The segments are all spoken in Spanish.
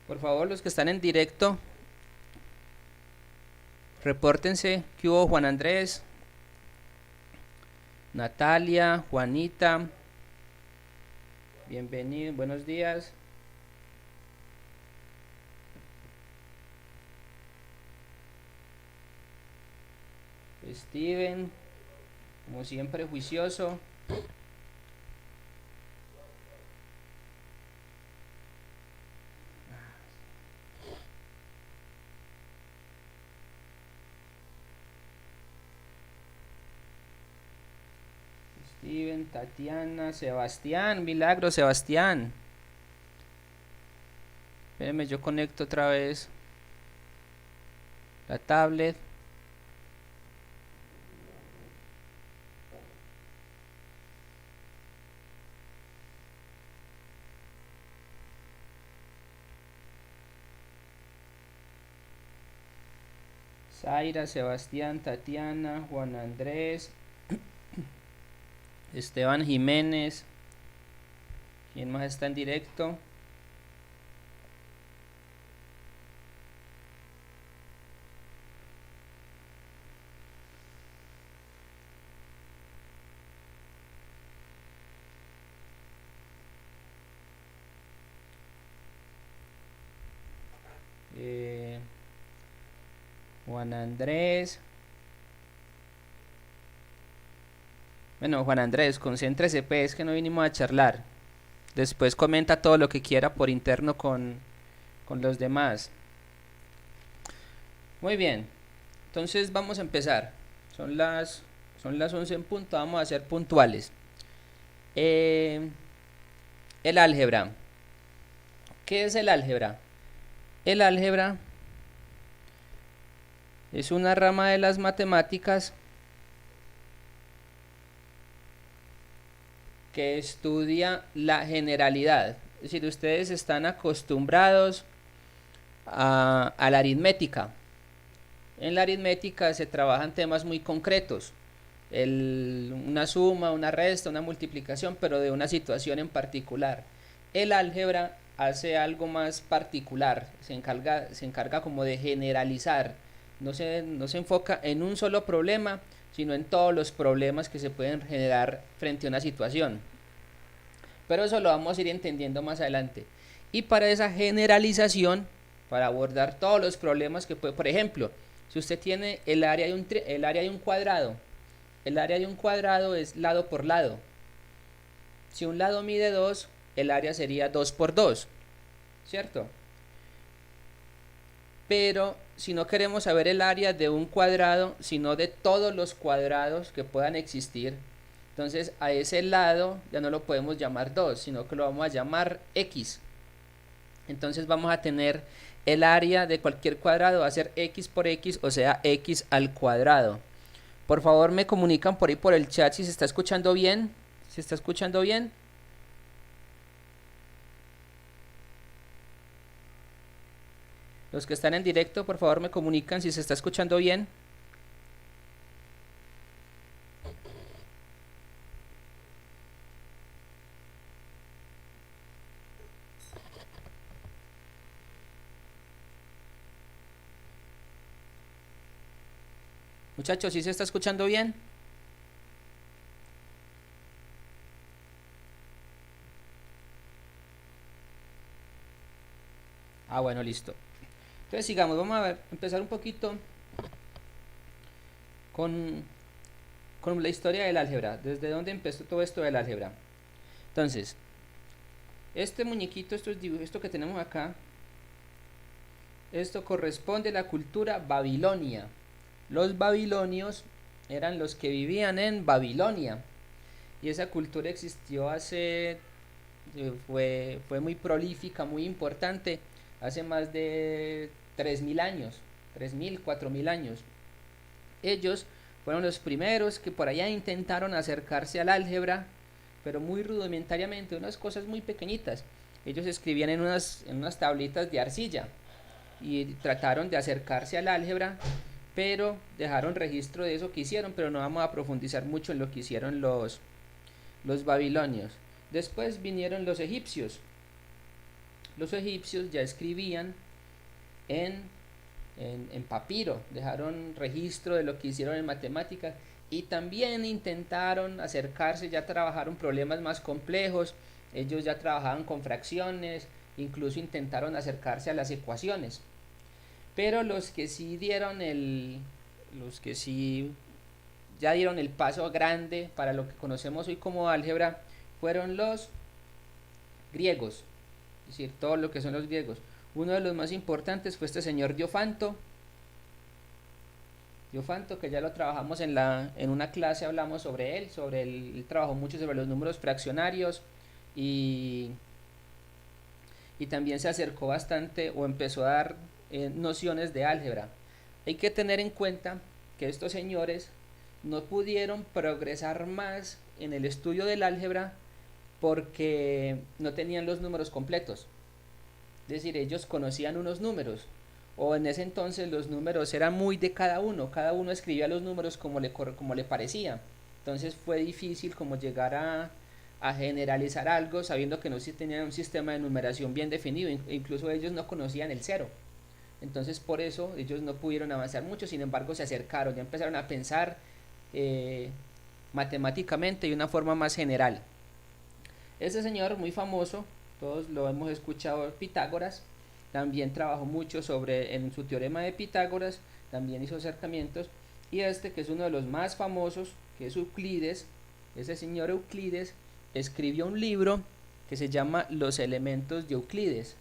Por favor, los que están en directo, repórtense. ¿Qué hubo, Juan Andrés, Natalia, Juanita? Bienvenido, buenos días. Steven, como siempre, juicioso. Steven, Tatiana, Sebastián, milagro, Sebastián. Espérenme, yo conecto otra vez la tablet. Zaira, Sebastián, Tatiana, Juan Andrés, Esteban Jiménez. ¿Quién más está en directo? Juan Andrés. Bueno, Juan Andrés, concéntrese, pues, que no vinimos a charlar. Después comenta todo lo que quiera por interno con los demás. Muy bien, entonces vamos a empezar. Son las 11 en punto, vamos a ser puntuales. El álgebra. ¿Qué es el álgebra? El álgebra es una rama de las matemáticas que estudia la generalidad. Es decir, ustedes están acostumbrados a la aritmética. En la aritmética se trabajan temas muy concretos. Una suma, una resta, una multiplicación, pero de una situación en particular. El álgebra hace algo más particular, se encarga como de generalizar, no se enfoca en un solo problema, sino en todos los problemas que se pueden generar frente a una situación. Pero eso lo vamos a ir entendiendo más adelante. Y para esa generalización, para abordar todos los problemas que puede, por ejemplo, si usted tiene el área de un cuadrado, el área de un cuadrado es lado por lado. Si un lado mide 2, el área sería 2 por 2, ¿cierto? Pero si no queremos saber el área de un cuadrado, sino de todos los cuadrados que puedan existir, entonces a ese lado ya no lo podemos llamar 2, sino que lo vamos a llamar x. Entonces vamos a tener el área de cualquier cuadrado va a ser x por x, o sea, x al cuadrado. Por favor, me comunican por ahí por el chat si se está escuchando bien. ¿Se está escuchando bien? Los que están en directo, por favor, me comunican si se está escuchando bien. Muchachos, ¿sí se está escuchando bien? Ah, bueno, listo. Entonces sigamos, vamos a ver, empezar un poquito con, con la historia del álgebra. ¿Desde dónde empezó todo esto del álgebra? Entonces, este muñequito, esto que tenemos acá, esto corresponde a la cultura babilonia. Los babilonios eran los que vivían en Babilonia. Y esa cultura existió fue muy prolífica, muy importante, hace más de 3.000 años, 3.000, 4.000 años. Ellos fueron los primeros que por allá intentaron acercarse al álgebra, pero muy rudimentariamente, unas cosas muy pequeñitas. Ellos escribían en unas tablitas de arcilla y trataron de acercarse al álgebra, pero dejaron registro de eso que hicieron, pero no vamos a profundizar mucho en lo que hicieron los babilonios. Después vinieron los egipcios. los egipcios ya escribían en, en papiro, dejaron registro de lo que hicieron en matemáticas y también intentaron acercarse, ya trabajaron problemas más complejos, ellos ya trabajaban con fracciones, incluso intentaron acercarse a las ecuaciones. Pero los que sí ya dieron el paso grande para lo que conocemos hoy como álgebra fueron los griegos, es decir, todo lo que son los griegos. Uno de los más importantes fue este señor Diofanto, que ya lo trabajamos en una clase, hablamos sobre él, él trabajó mucho sobre los números fraccionarios y, y también se acercó bastante o empezó a dar nociones de álgebra. Hay que tener en cuenta que estos señores no pudieron progresar más en el estudio del álgebra porque no tenían los números completos. Es decir, ellos conocían unos números, o en ese entonces los números eran muy de cada uno escribía los números como le parecía. Entonces fue difícil como llegar a generalizar algo sabiendo que no se tenían un sistema de numeración bien definido, incluso ellos no conocían el cero. Entonces por eso ellos no pudieron avanzar mucho, sin embargo se acercaron, ya empezaron a pensar matemáticamente de una forma más general. Este señor muy famoso, todos lo hemos escuchado, Pitágoras, también trabajó mucho en su teorema de Pitágoras, también hizo acercamientos, y este que es uno de los más famosos, que es Euclides, ese señor Euclides escribió un libro que se llama Los elementos de Euclides.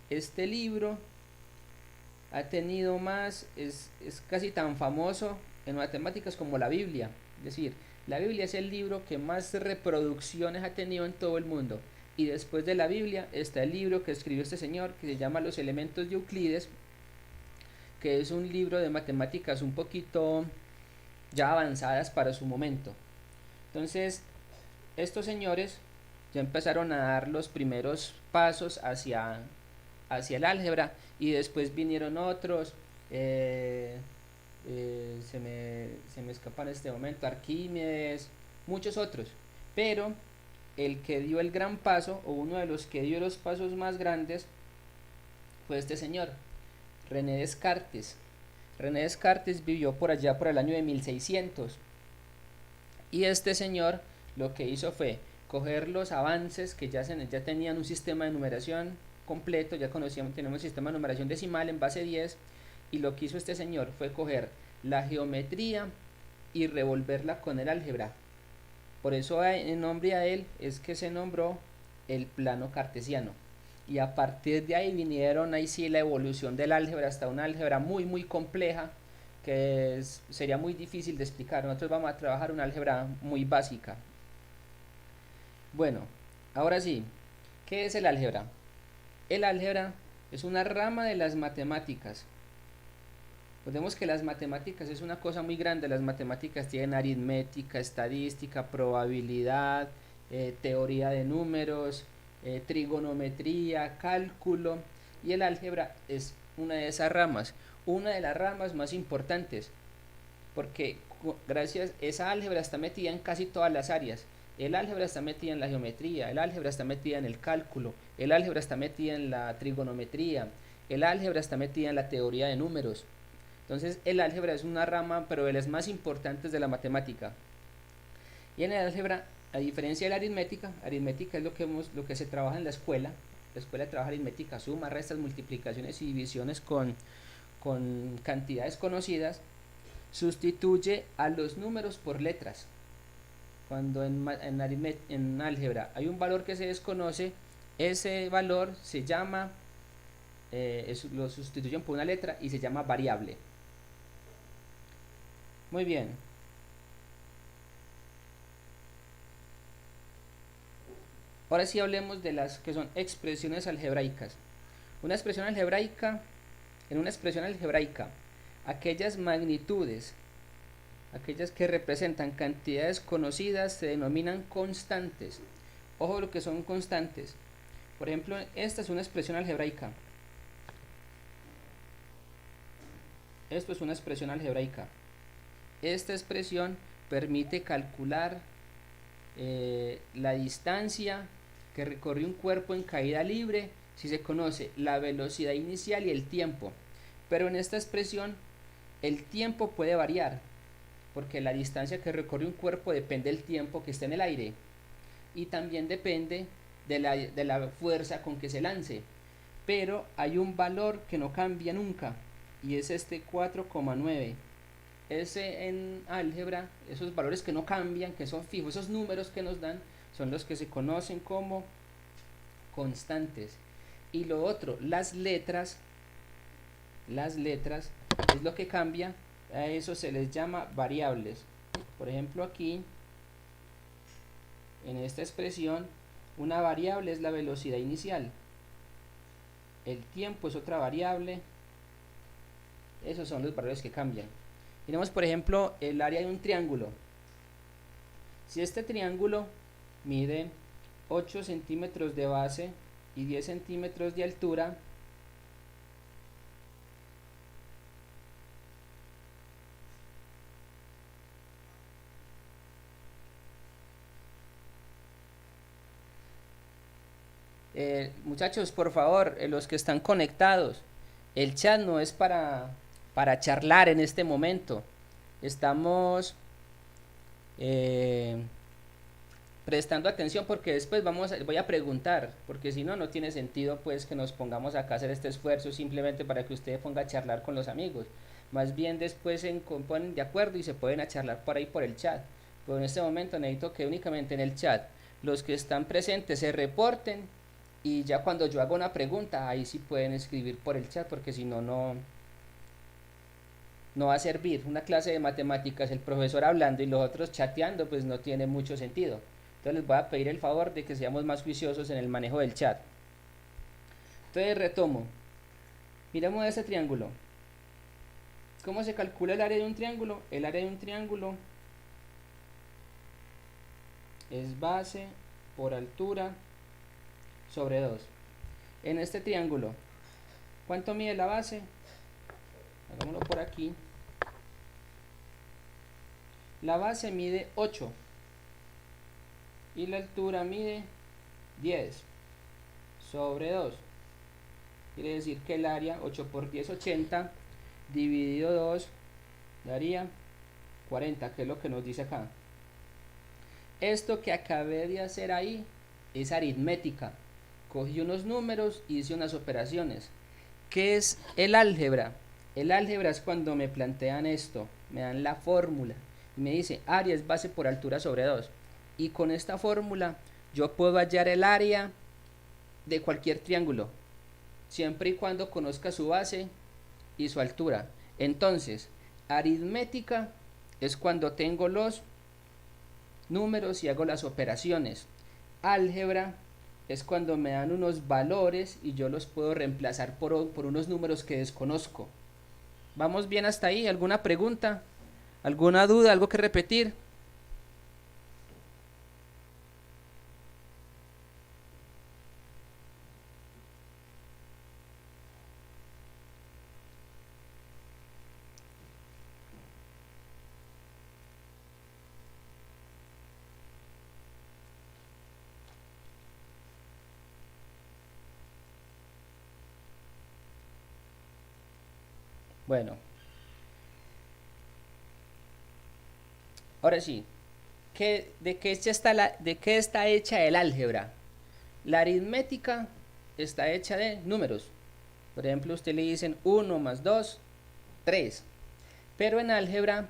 Este libro ha tenido es casi tan famoso en matemáticas como la Biblia, es decir, la Biblia es el libro que más reproducciones ha tenido en todo el mundo. Y después de la Biblia está el libro que escribió este señor que se llama Los elementos de Euclides, que es un libro de matemáticas un poquito ya avanzadas para su momento. Entonces, estos señores ya empezaron a dar los primeros pasos hacia el álgebra y después vinieron otros. Se me escapa en este momento Arquímedes, muchos otros, pero el que dio el gran paso, o uno de los que dio los pasos más grandes, fue este señor, René Descartes. René Descartes vivió por allá por el año de 1600, y este señor lo que hizo fue coger los avances que ya tenían un sistema de numeración completo, ya tenemos un sistema de numeración decimal en base 10, y lo que hizo este señor fue coger la geometría y revolverla con el álgebra. Por eso en nombre a él es que se nombró el plano cartesiano. Y a partir de ahí vinieron ahí sí la evolución del álgebra hasta una álgebra muy muy compleja que sería muy difícil de explicar. Nosotros vamos a trabajar una álgebra muy básica. Bueno, ahora sí, ¿qué es el álgebra? El álgebra es una rama de las matemáticas. Recordemos que las matemáticas es una cosa muy grande. Las matemáticas tienen aritmética, estadística, probabilidad, teoría de números, trigonometría, cálculo, y el álgebra es una de esas ramas, una de las ramas más importantes, porque gracias a esa álgebra está metida en casi todas las áreas. El álgebra está metida en la geometría, el álgebra está metida en el cálculo, el álgebra está metida en la trigonometría, el álgebra está metida en la teoría de números. Entonces el álgebra es una rama, pero de las más importantes de la matemática. Y en el álgebra, a diferencia de la aritmética es lo que se trabaja en la escuela. La escuela trabaja aritmética, suma, restas, multiplicaciones y divisiones con cantidades conocidas. Sustituye a los números por letras. Cuando en álgebra hay un valor que se desconoce, ese valor se llama, lo sustituyen por una letra y se llama variable. Muy bien. Ahora sí hablemos de las que son expresiones algebraicas. En una expresión algebraica, aquellas magnitudes, aquellas que representan cantidades conocidas, se denominan constantes. Ojo lo que son constantes. Por ejemplo, esta es una expresión algebraica. Esto es una expresión algebraica. Esta expresión permite calcular la distancia que recorre un cuerpo en caída libre si se conoce la velocidad inicial y el tiempo. Pero en esta expresión el tiempo puede variar, porque la distancia que recorre un cuerpo depende del tiempo que esté en el aire y también depende de la fuerza con que se lance. Pero hay un valor que no cambia nunca y es este 4,9. Ese en álgebra, esos valores que no cambian, que son fijos, esos números que nos dan, son los que se conocen como constantes. Y lo otro, las letras es lo que cambia, a eso se les llama variables. Por ejemplo, aquí en esta expresión, una variable es la velocidad inicial, el tiempo es otra variable, esos son los valores que cambian. Tenemos, por ejemplo, el área de un triángulo. Si este triángulo mide 8 centímetros de base y 10 centímetros de altura, muchachos, por favor, los que están conectados, el chat no es para charlar en este momento. Estamos prestando atención porque después voy a preguntar, porque si no, no tiene sentido pues que nos pongamos acá a hacer este esfuerzo simplemente para que usted ponga a charlar con los amigos. Más bien después se ponen de acuerdo y se pueden a charlar por ahí por el chat. Pero en este momento necesito que únicamente en el chat los que están presentes se reporten y ya cuando yo haga una pregunta ahí sí pueden escribir por el chat, porque si no, no va a servir. Una clase de matemáticas, el profesor hablando y los otros chateando, pues no tiene mucho sentido. Entonces les voy a pedir el favor de que seamos más juiciosos en el manejo del chat. Entonces retomo. Miremos este triángulo. ¿Cómo se calcula el área de un triángulo? El área de un triángulo es base por altura sobre 2. En este triángulo, ¿cuánto mide la base? Hagámoslo por aquí. La base mide 8 y la altura mide 10 sobre 2. Quiere decir que el área 8 por 10, 80, dividido 2 daría 40, que es lo que nos dice acá. Esto que acabé de hacer ahí es aritmética. Cogí unos números y hice unas operaciones. ¿Qué es el álgebra? El álgebra es cuando me plantean esto, me dan la fórmula y me dice área es base por altura sobre 2. Y con esta fórmula yo puedo hallar el área de cualquier triángulo, siempre y cuando conozca su base y su altura. Entonces, aritmética es cuando tengo los números y hago las operaciones. Álgebra es cuando me dan unos valores y yo los puedo reemplazar por unos números que desconozco. ¿Vamos bien hasta ahí? ¿Alguna pregunta? ¿Alguna duda? ¿Algo que repetir? Bueno, ahora sí, ¿de qué está hecha el álgebra? La aritmética está hecha de números. Por ejemplo, usted le dicen 1 más 2, 3. Pero en álgebra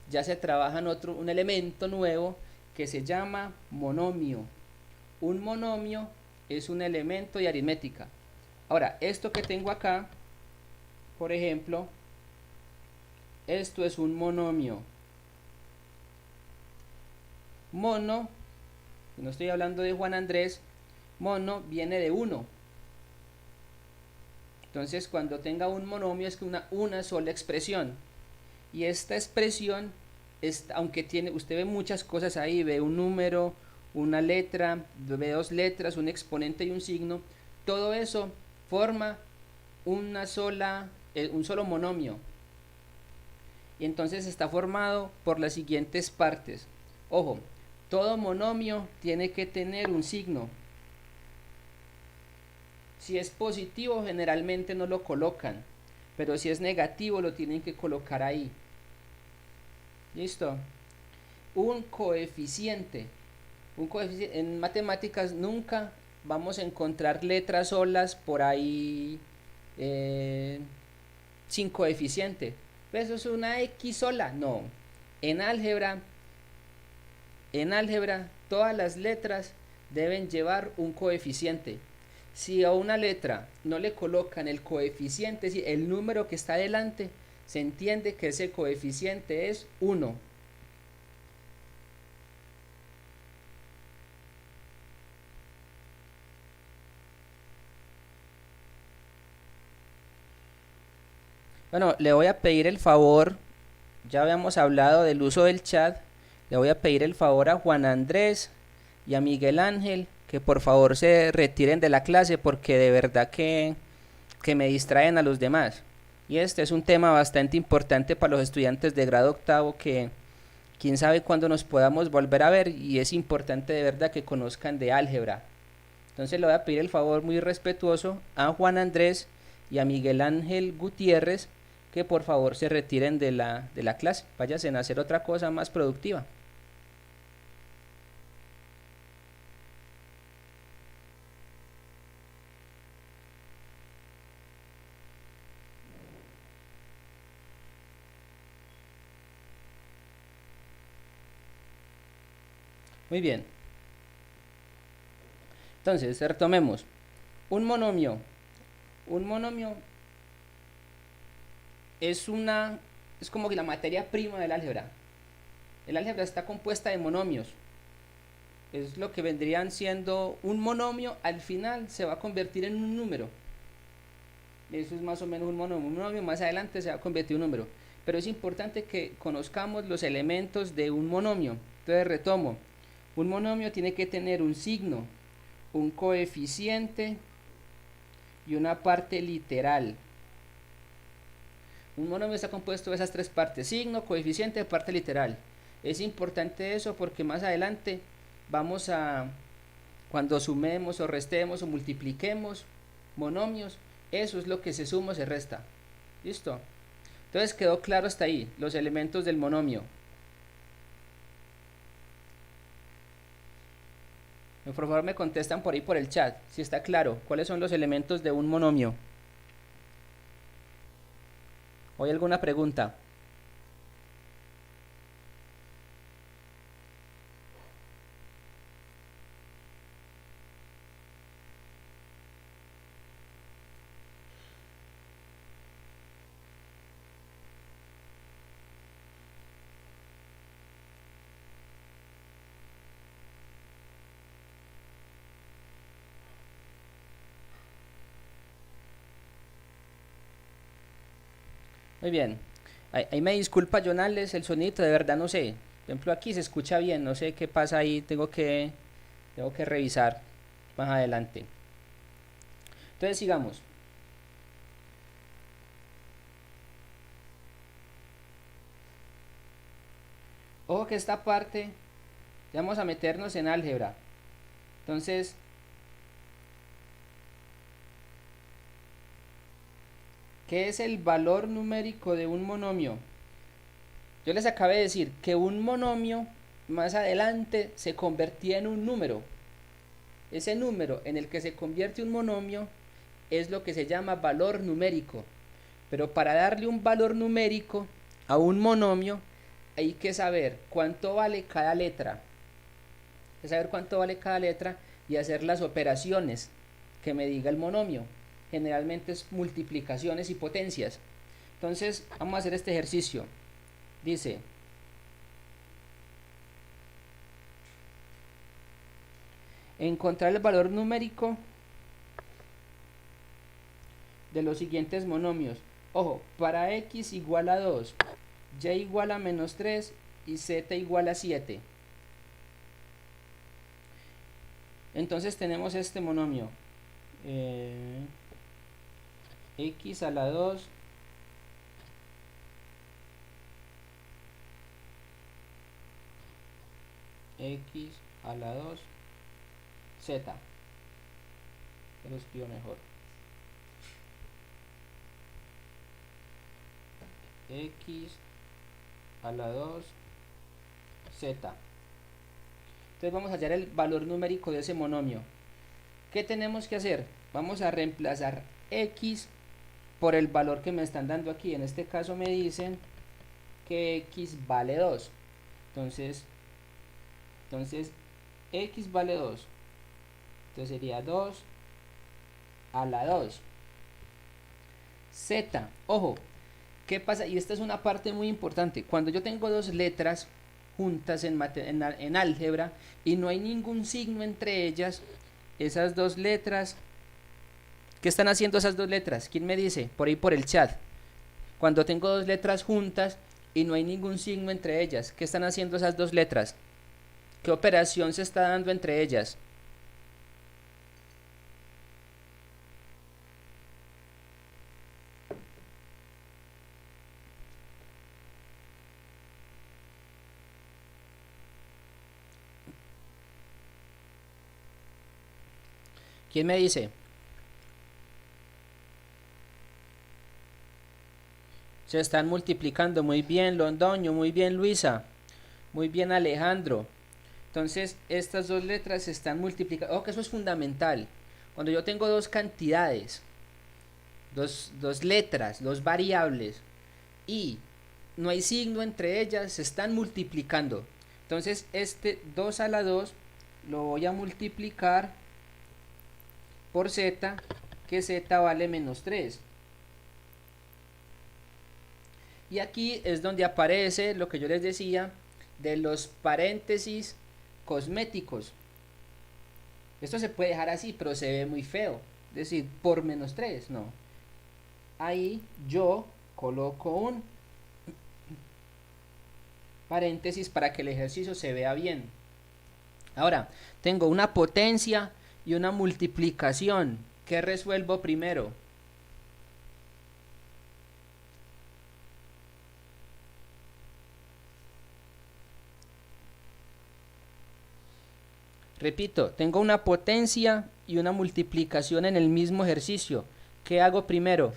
ya se trabaja en un elemento nuevo que se llama monomio. Un monomio es un elemento de aritmética. Ahora, esto que tengo acá, por ejemplo, esto es un monomio. Mono, no estoy hablando de Juan Andrés, mono viene de 1. Entonces, cuando tenga un monomio es que una sola expresión. Y esta expresión, aunque usted ve muchas cosas ahí, ve un número, una letra, ve dos letras, un exponente y un signo, todo eso forma un solo monomio. Y entonces está formado por las siguientes partes. Ojo, todo monomio tiene que tener un signo. Si es positivo, generalmente no lo colocan, pero si es negativo, lo tienen que colocar ahí. ¿Listo? Un coeficiente. En matemáticas nunca vamos a encontrar letras solas por ahí eh, sin coeficiente. ¿Eso es una X sola? No. En álgebra, en álgebra, todas las letras deben llevar un coeficiente. Si a una letra no le colocan el coeficiente, es decir, el número que está delante, se entiende que ese coeficiente es 1. Bueno, le voy a pedir el favor, ya habíamos hablado del uso del chat, le voy a pedir el favor a Juan Andrés y a Miguel Ángel que por favor se retiren de la clase porque de verdad que me distraen a los demás. Y este es un tema bastante importante para los estudiantes de grado octavo que quién sabe cuándo nos podamos volver a ver y es importante de verdad que conozcan de álgebra. Entonces le voy a pedir el favor muy respetuoso a Juan Andrés y a Miguel Ángel Gutiérrez que por favor se retiren de la clase, váyanse a hacer otra cosa más productiva. Muy bien. Entonces, retomemos. Un monomio. Un monomio es como que la materia prima del álgebra. El álgebra está compuesta de monomios. Es lo que vendrían siendo un monomio, al final se va a convertir en un número. Eso es más o menos un monomio. Un monomio más adelante se va a convertir en un número. Pero es importante que conozcamos los elementos de un monomio. Entonces retomo. Un monomio tiene que tener un signo, un coeficiente y una parte literal. Un monomio está compuesto de esas tres partes: signo, coeficiente, parte literal. Es importante eso porque más adelante vamos a, cuando sumemos o restemos o multipliquemos monomios, eso es lo que se suma o se resta. ¿Listo? Entonces quedó claro hasta ahí los elementos del monomio. Por favor me contestan por ahí por el chat si está claro cuáles son los elementos de un monomio. ¿O hay alguna pregunta? Muy bien. Ahí me disculpa, Jonales, el sonido de verdad no sé. Por ejemplo, aquí se escucha bien, no sé qué pasa ahí, tengo que revisar más adelante. Entonces sigamos. Ojo que esta parte, ya vamos a meternos en álgebra. Entonces, ¿qué es el valor numérico de un monomio? Yo les acabé de decir que un monomio más adelante se convertía en un número. Ese número en el que se convierte un monomio es lo que se llama valor numérico. Pero para darle un valor numérico a un monomio hay que saber cuánto vale cada letra. Hay que saber cuánto vale cada letra y hacer las operaciones que me diga el monomio. Generalmente es multiplicaciones y potencias. Entonces vamos a hacer este ejercicio. Dice, encontrar el valor numérico de los siguientes monomios. Ojo, para x igual a 2, y igual a menos 3 y z igual a 7. Entonces tenemos este monomio. X a la 2 x a la 2 z. Lo escribo mejor. x a la 2 z. Entonces vamos a hallar el valor numérico de ese monomio. ¿Qué tenemos que hacer? Vamos a reemplazar x por el valor que me están dando aquí. En este caso me dicen que x vale 2. Entonces x vale 2. Entonces sería 2 a la 2. Z, ojo, ¿qué pasa? Y esta es una parte muy importante. Cuando yo tengo dos letras juntas en álgebra y no hay ningún signo entre ellas, esas dos letras, ¿qué están haciendo esas dos letras? ¿Quién me dice? Por ahí por el chat. Cuando tengo dos letras juntas y no hay ningún signo entre ellas, ¿qué están haciendo esas dos letras? ¿Qué operación se está dando entre ellas? ¿Quién me dice? Se están multiplicando. Muy bien, Londoño. Muy bien, Luisa. Muy bien, Alejandro. Entonces, estas dos letras se están multiplicando. Ojo, que eso es fundamental. Cuando yo tengo dos cantidades, dos letras, dos variables, y no hay signo entre ellas, se están multiplicando. Entonces, este 2 a la 2 lo voy a multiplicar por z, que z vale menos 3. Y aquí es donde aparece lo que yo les decía de los paréntesis cosméticos. Esto se puede dejar así, pero se ve muy feo. Es decir, por menos 3, no. Ahí yo coloco un paréntesis para que el ejercicio se vea bien. Ahora, tengo una potencia y una multiplicación. ¿Qué resuelvo primero? Repito, tengo una potencia y una multiplicación en el mismo ejercicio. ¿Qué hago primero?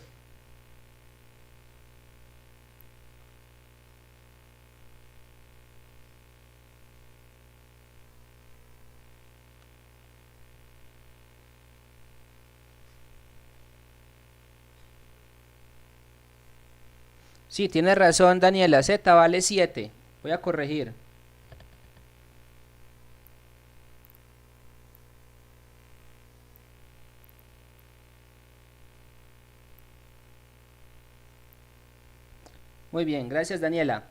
Sí, tiene razón, Daniela. Z vale 7. Voy a corregir. Muy bien, gracias, Daniela.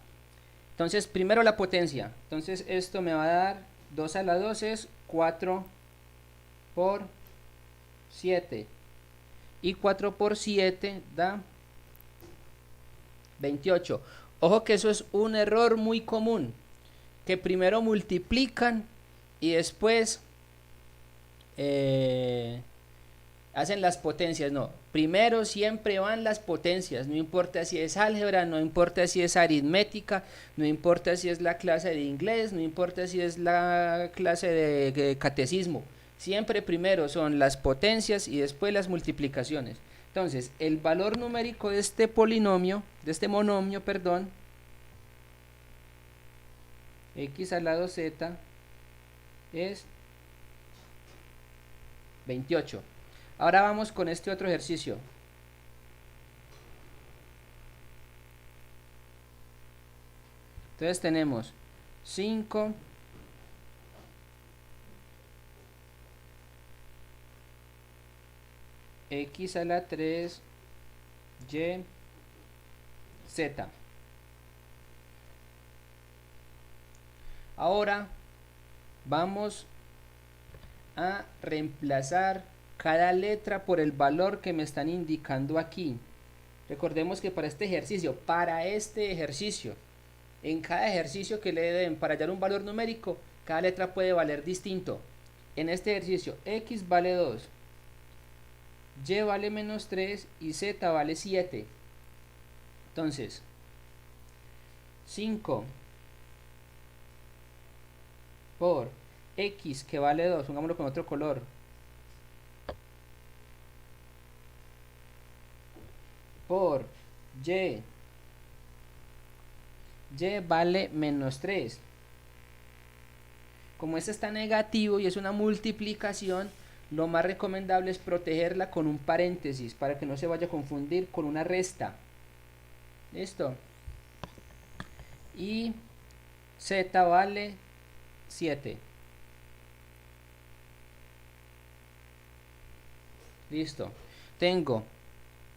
Entonces, primero la potencia. Entonces, esto me va a dar 2 a la 2 es 4 por 7. Y 4 por 7 da 28. Ojo que eso es un error muy común. Que primero multiplican y después hacen las potencias. No, primero siempre van las potencias. No importa si es álgebra, no importa si es aritmética, no importa si es la clase de inglés, no importa si es la clase de catecismo. Siempre primero son las potencias y después las multiplicaciones. Entonces, el valor numérico de este polinomio, de este monomio, perdón, x al lado z es 28. Ahora vamos con este otro ejercicio. Entonces tenemos 5 x a la 3 y z. Ahora vamos a reemplazar cada letra por el valor que me están indicando aquí. Recordemos que para este ejercicio, en cada ejercicio que le den para hallar un valor numérico, cada letra puede valer distinto. En este ejercicio, x vale 2, y vale menos 3 y z vale 7. Entonces, 5 por x que vale 2, pongámoslo con otro color, por y y vale menos 3. Como este está negativo y es una multiplicación, lo más recomendable es protegerla con un paréntesis para que no se vaya a confundir con una resta. ¿Listo? Y z vale 7. Listo. Tengo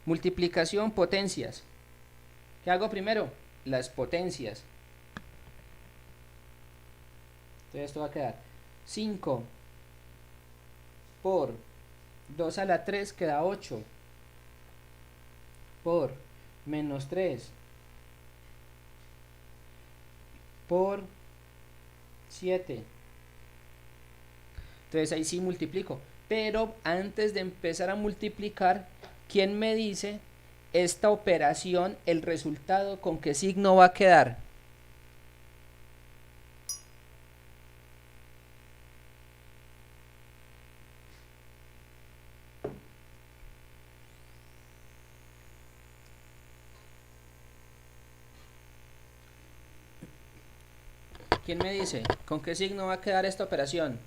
multiplicación, potencias. ¿Qué hago primero? Las potencias. Entonces esto va a quedar 5 por 2 a la 3 queda 8 por menos 3 por 7. Entonces ahí sí multiplico. Pero antes de empezar a multiplicar, ¿quién me dice esta operación, el resultado, con qué signo va a quedar? ¿Quién me dice con qué signo va a quedar esta operación?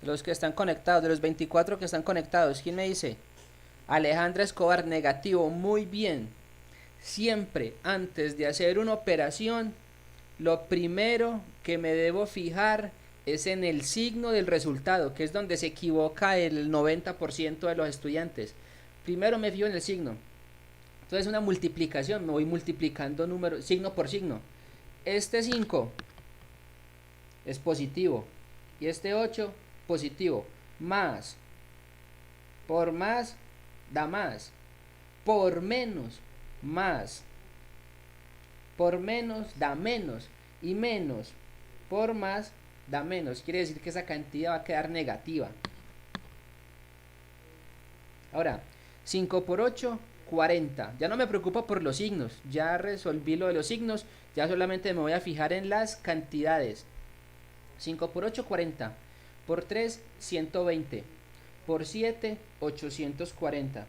Los que están conectados, de los 24 que están conectados, ¿quién me dice? Alejandra Escobar, negativo. Muy bien. Siempre antes de hacer una operación, lo primero que me debo fijar es en el signo del resultado, que es donde se equivoca el 90% de los estudiantes. Primero me fijo en el signo. Entonces una multiplicación, me voy multiplicando número, signo por signo. Este 5 es positivo y este 8 positivo. Más por más da más. Por menos más. Por menos da menos. Y menos por más da menos. Quiere decir que esa cantidad va a quedar negativa. Ahora, 5 por 8, 40. Ya no me preocupo por los signos. Ya resolví lo de los signos. Ya solamente me voy a fijar en las cantidades. 5 por 8, 40. Por 3, 120. Por 7, 840.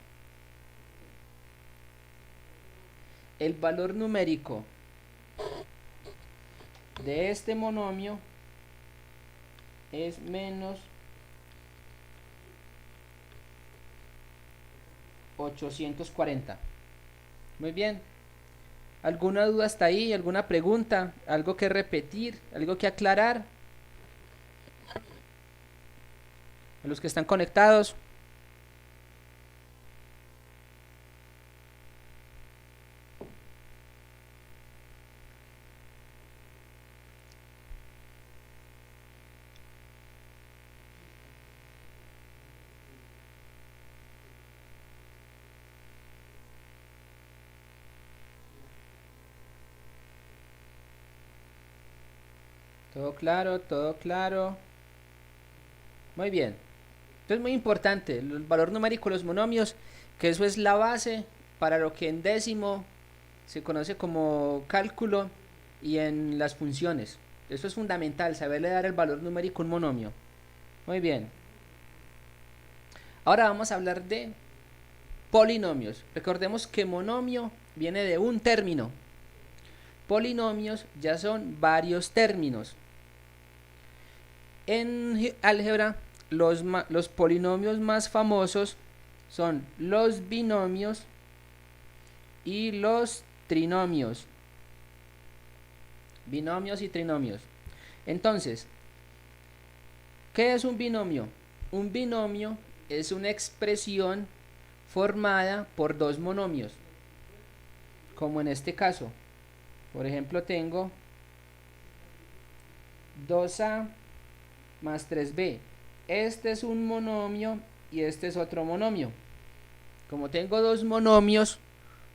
El valor numérico de este monomio es menos 840. Muy bien. ¿Alguna duda hasta ahí? ¿Alguna pregunta? ¿Algo que repetir? ¿Algo que aclarar? A los que están conectados. Todo claro, todo claro. Muy bien. Entonces muy importante, el valor numérico de los monomios, que eso es la base para lo que en décimo se conoce como cálculo y en las funciones. Eso es fundamental, saberle dar el valor numérico a un monomio. Muy bien. Ahora vamos a hablar de polinomios. Recordemos que monomio viene de un término. Polinomios ya son varios términos. En álgebra, los polinomios más famosos son los binomios y los trinomios. Binomios y trinomios. Entonces, ¿qué es un binomio? Un binomio es una expresión formada por dos monomios, como en este caso. Por ejemplo, tengo 2a más 3b. Este es un monomio y este es otro monomio. Como tengo dos monomios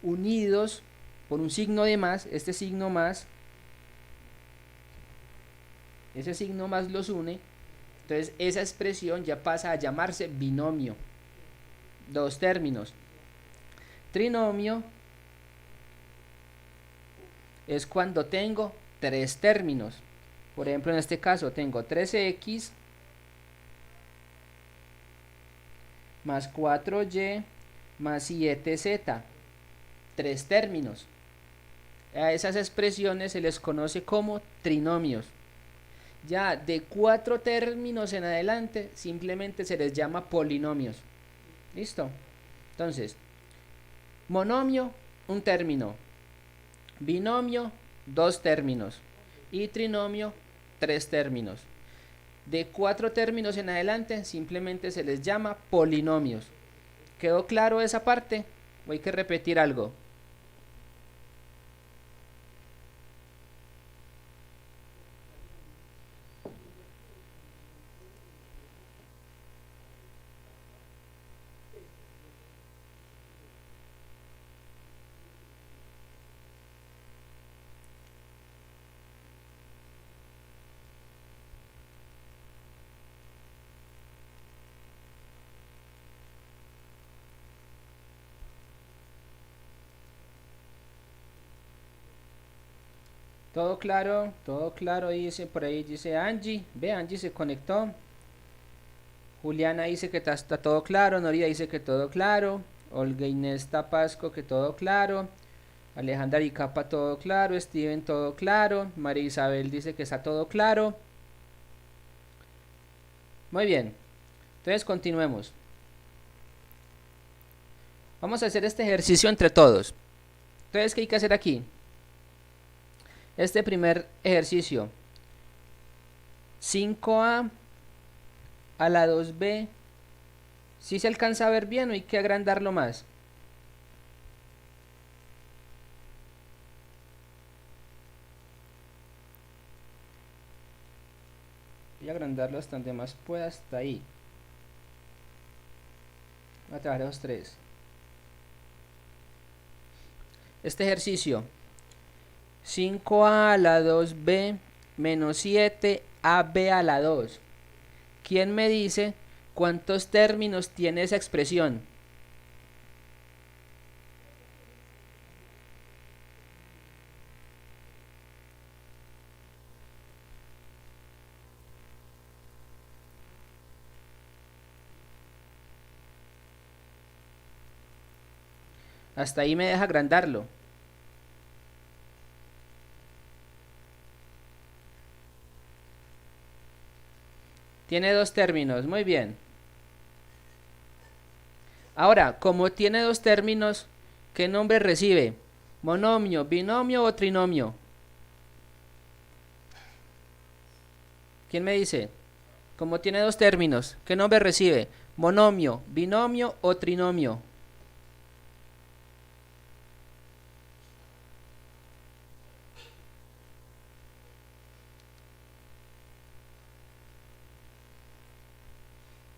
unidos por un signo de más, este signo más, ese signo más los une, entonces esa expresión ya pasa a llamarse binomio. Dos términos. Trinomio es cuando tengo tres términos. Por ejemplo, en este caso tengo 3x más 4y más 7z, tres términos. A esas expresiones se les conoce como trinomios. Ya de 4 términos en adelante simplemente se les llama polinomios. ¿Listo? Entonces, monomio, un término. Binomio, 2 términos. Y trinomio, 3 términos. De 4 términos en adelante simplemente se les llama polinomios. ¿Quedó claro esa parte? ¿O hay que repetir algo? Todo claro, dice por ahí, dice Angie, ve, Angie se conectó. Juliana dice que está todo claro, Noria dice que todo claro, Olga Inés Tapasco que todo claro, Alejandra Ricapa todo claro, Steven todo claro, María Isabel dice que está todo claro. Muy bien, entonces continuemos. Vamos a hacer este ejercicio entre todos. Entonces, ¿qué hay que hacer aquí? Este primer ejercicio, 5a a la 2b, ¿sí se alcanza a ver bien o hay que agrandarlo más? Voy a agrandarlo hasta donde más pueda, hasta ahí. Voy a trabajar esos tres. Este ejercicio, 5a a la 2b menos 7ab a la 2. ¿Quién me dice cuántos términos tiene esa expresión? Hasta ahí me deja agrandarlo. Tiene dos términos, muy bien. Ahora, como tiene dos términos, ¿qué nombre recibe? ¿Monomio, binomio o trinomio? ¿Quién me dice? Como tiene dos términos, ¿qué nombre recibe? ¿Monomio, binomio o trinomio?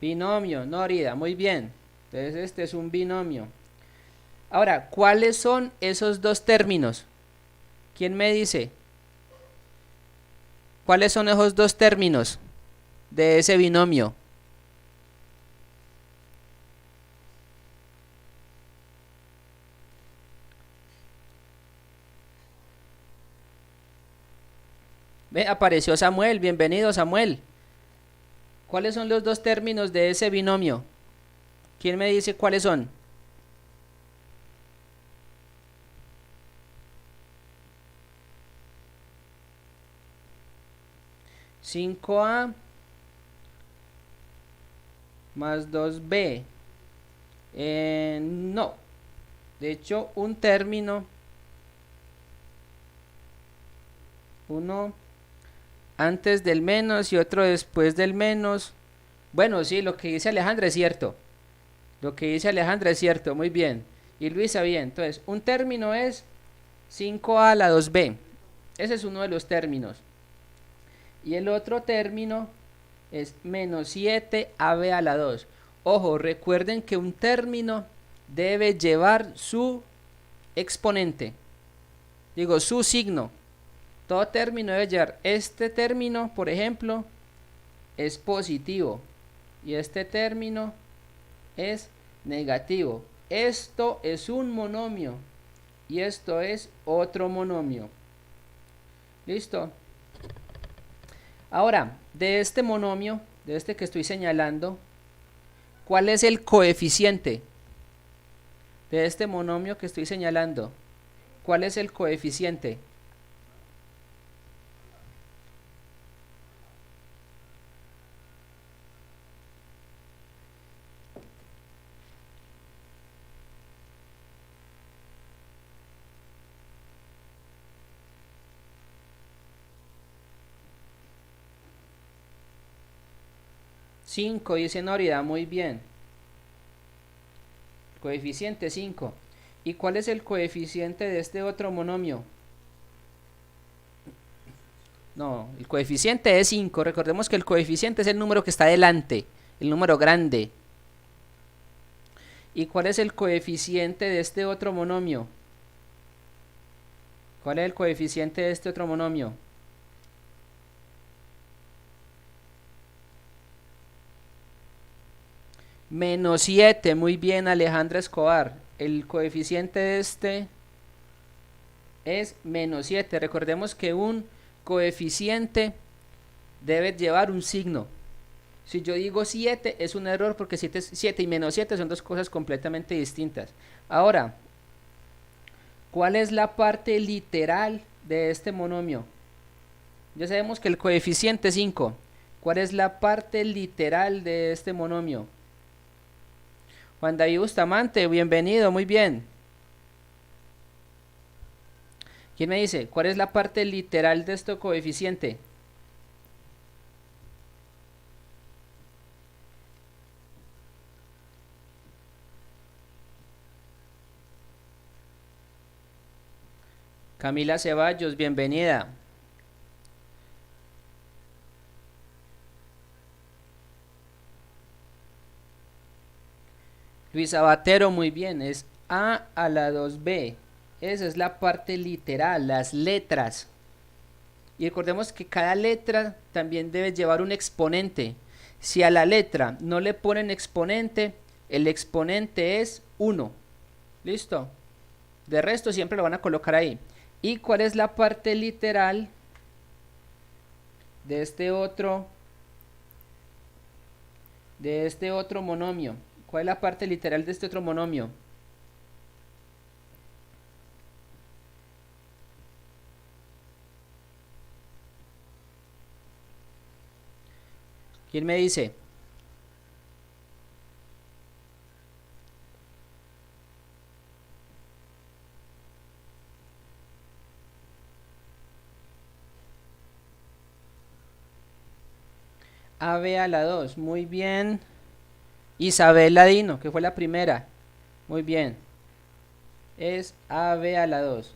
Binomio, Norida, muy bien. Entonces este es un binomio. Ahora, ¿cuáles son esos dos términos? ¿Quién me dice? ¿Cuáles son esos dos términos de ese binomio? Ve, apareció Samuel, bienvenido Samuel. ¿Cuáles son los dos términos de ese binomio? ¿Quién me dice cuáles son? ¿5a más 2b? No. De hecho, un término, uno antes del menos y otro después del menos. Bueno, sí, lo que dice Alejandra es cierto. Lo que dice Alejandra es cierto, muy bien. Y Luisa, bien. Entonces, un término es 5a a la 2b. Ese es uno de los términos. Y el otro término es menos 7ab a la 2. Ojo, recuerden que un término debe llevar su exponente. Digo, su signo. Todo término debe llevar. Este término, por ejemplo, es positivo. Y este término es negativo. Esto es un monomio. Y esto es otro monomio. ¿Listo? Ahora, de este monomio, de este que estoy señalando, ¿cuál es el coeficiente? De este monomio que estoy señalando, ¿cuál es el coeficiente? Cinco, dice Nórida, muy bien. Coeficiente 5. ¿Y cuál es el coeficiente de este otro monomio? No, el coeficiente es 5. Recordemos que el coeficiente es el número que está delante, el número grande. ¿Y cuál es el coeficiente de este otro monomio? ¿Cuál es el coeficiente de este otro monomio? Menos 7, muy bien, Alejandra Escobar. El coeficiente de este es menos 7. Recordemos que un coeficiente debe llevar un signo. Si yo digo 7 es un error porque 7 y menos 7 son dos cosas completamente distintas. Ahora, ¿cuál es la parte literal de este monomio? Ya sabemos que el coeficiente es 5. ¿Cuál es la parte literal de este monomio? Juan David Bustamante, bienvenido, muy bien. ¿Quién me dice? ¿Cuál es la parte literal de este coeficiente? Camila Ceballos, bienvenida. Luis Abatero, muy bien, es a la 2b. Esa es la parte literal, las letras. Y recordemos que cada letra también debe llevar un exponente. Si a la letra no le ponen exponente, el exponente es 1. ¿Listo? De resto siempre lo van a colocar ahí. ¿Y cuál es la parte literal de este otro monomio? ¿Cuál es la parte literal de este otro monomio? ¿Quién me dice? AB a la 2, muy bien. Isabel Ladino, que fue la primera. Muy bien. Es AB a la 2.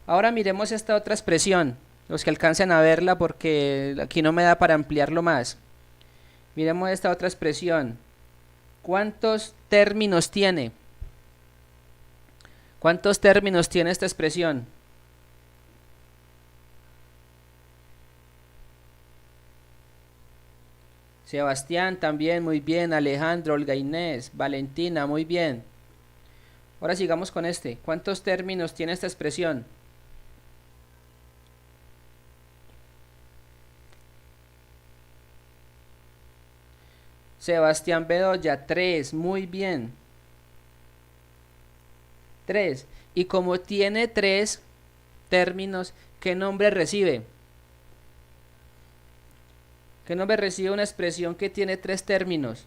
Ahora miremos esta otra expresión. Los que alcancen a verla porque aquí no me da para ampliarlo más. Miremos esta otra expresión. ¿Cuántos términos tiene? ¿Cuántos términos tiene esta expresión? Sebastián también, muy bien. Alejandro, Olga Inés, Valentina, muy bien. Ahora sigamos con este. ¿Cuántos términos tiene esta expresión? Sebastián Bedoya, 3, muy bien. 3. Y como tiene 3 términos, ¿qué nombre recibe? ¿Qué nombre recibe una expresión que tiene 3 términos?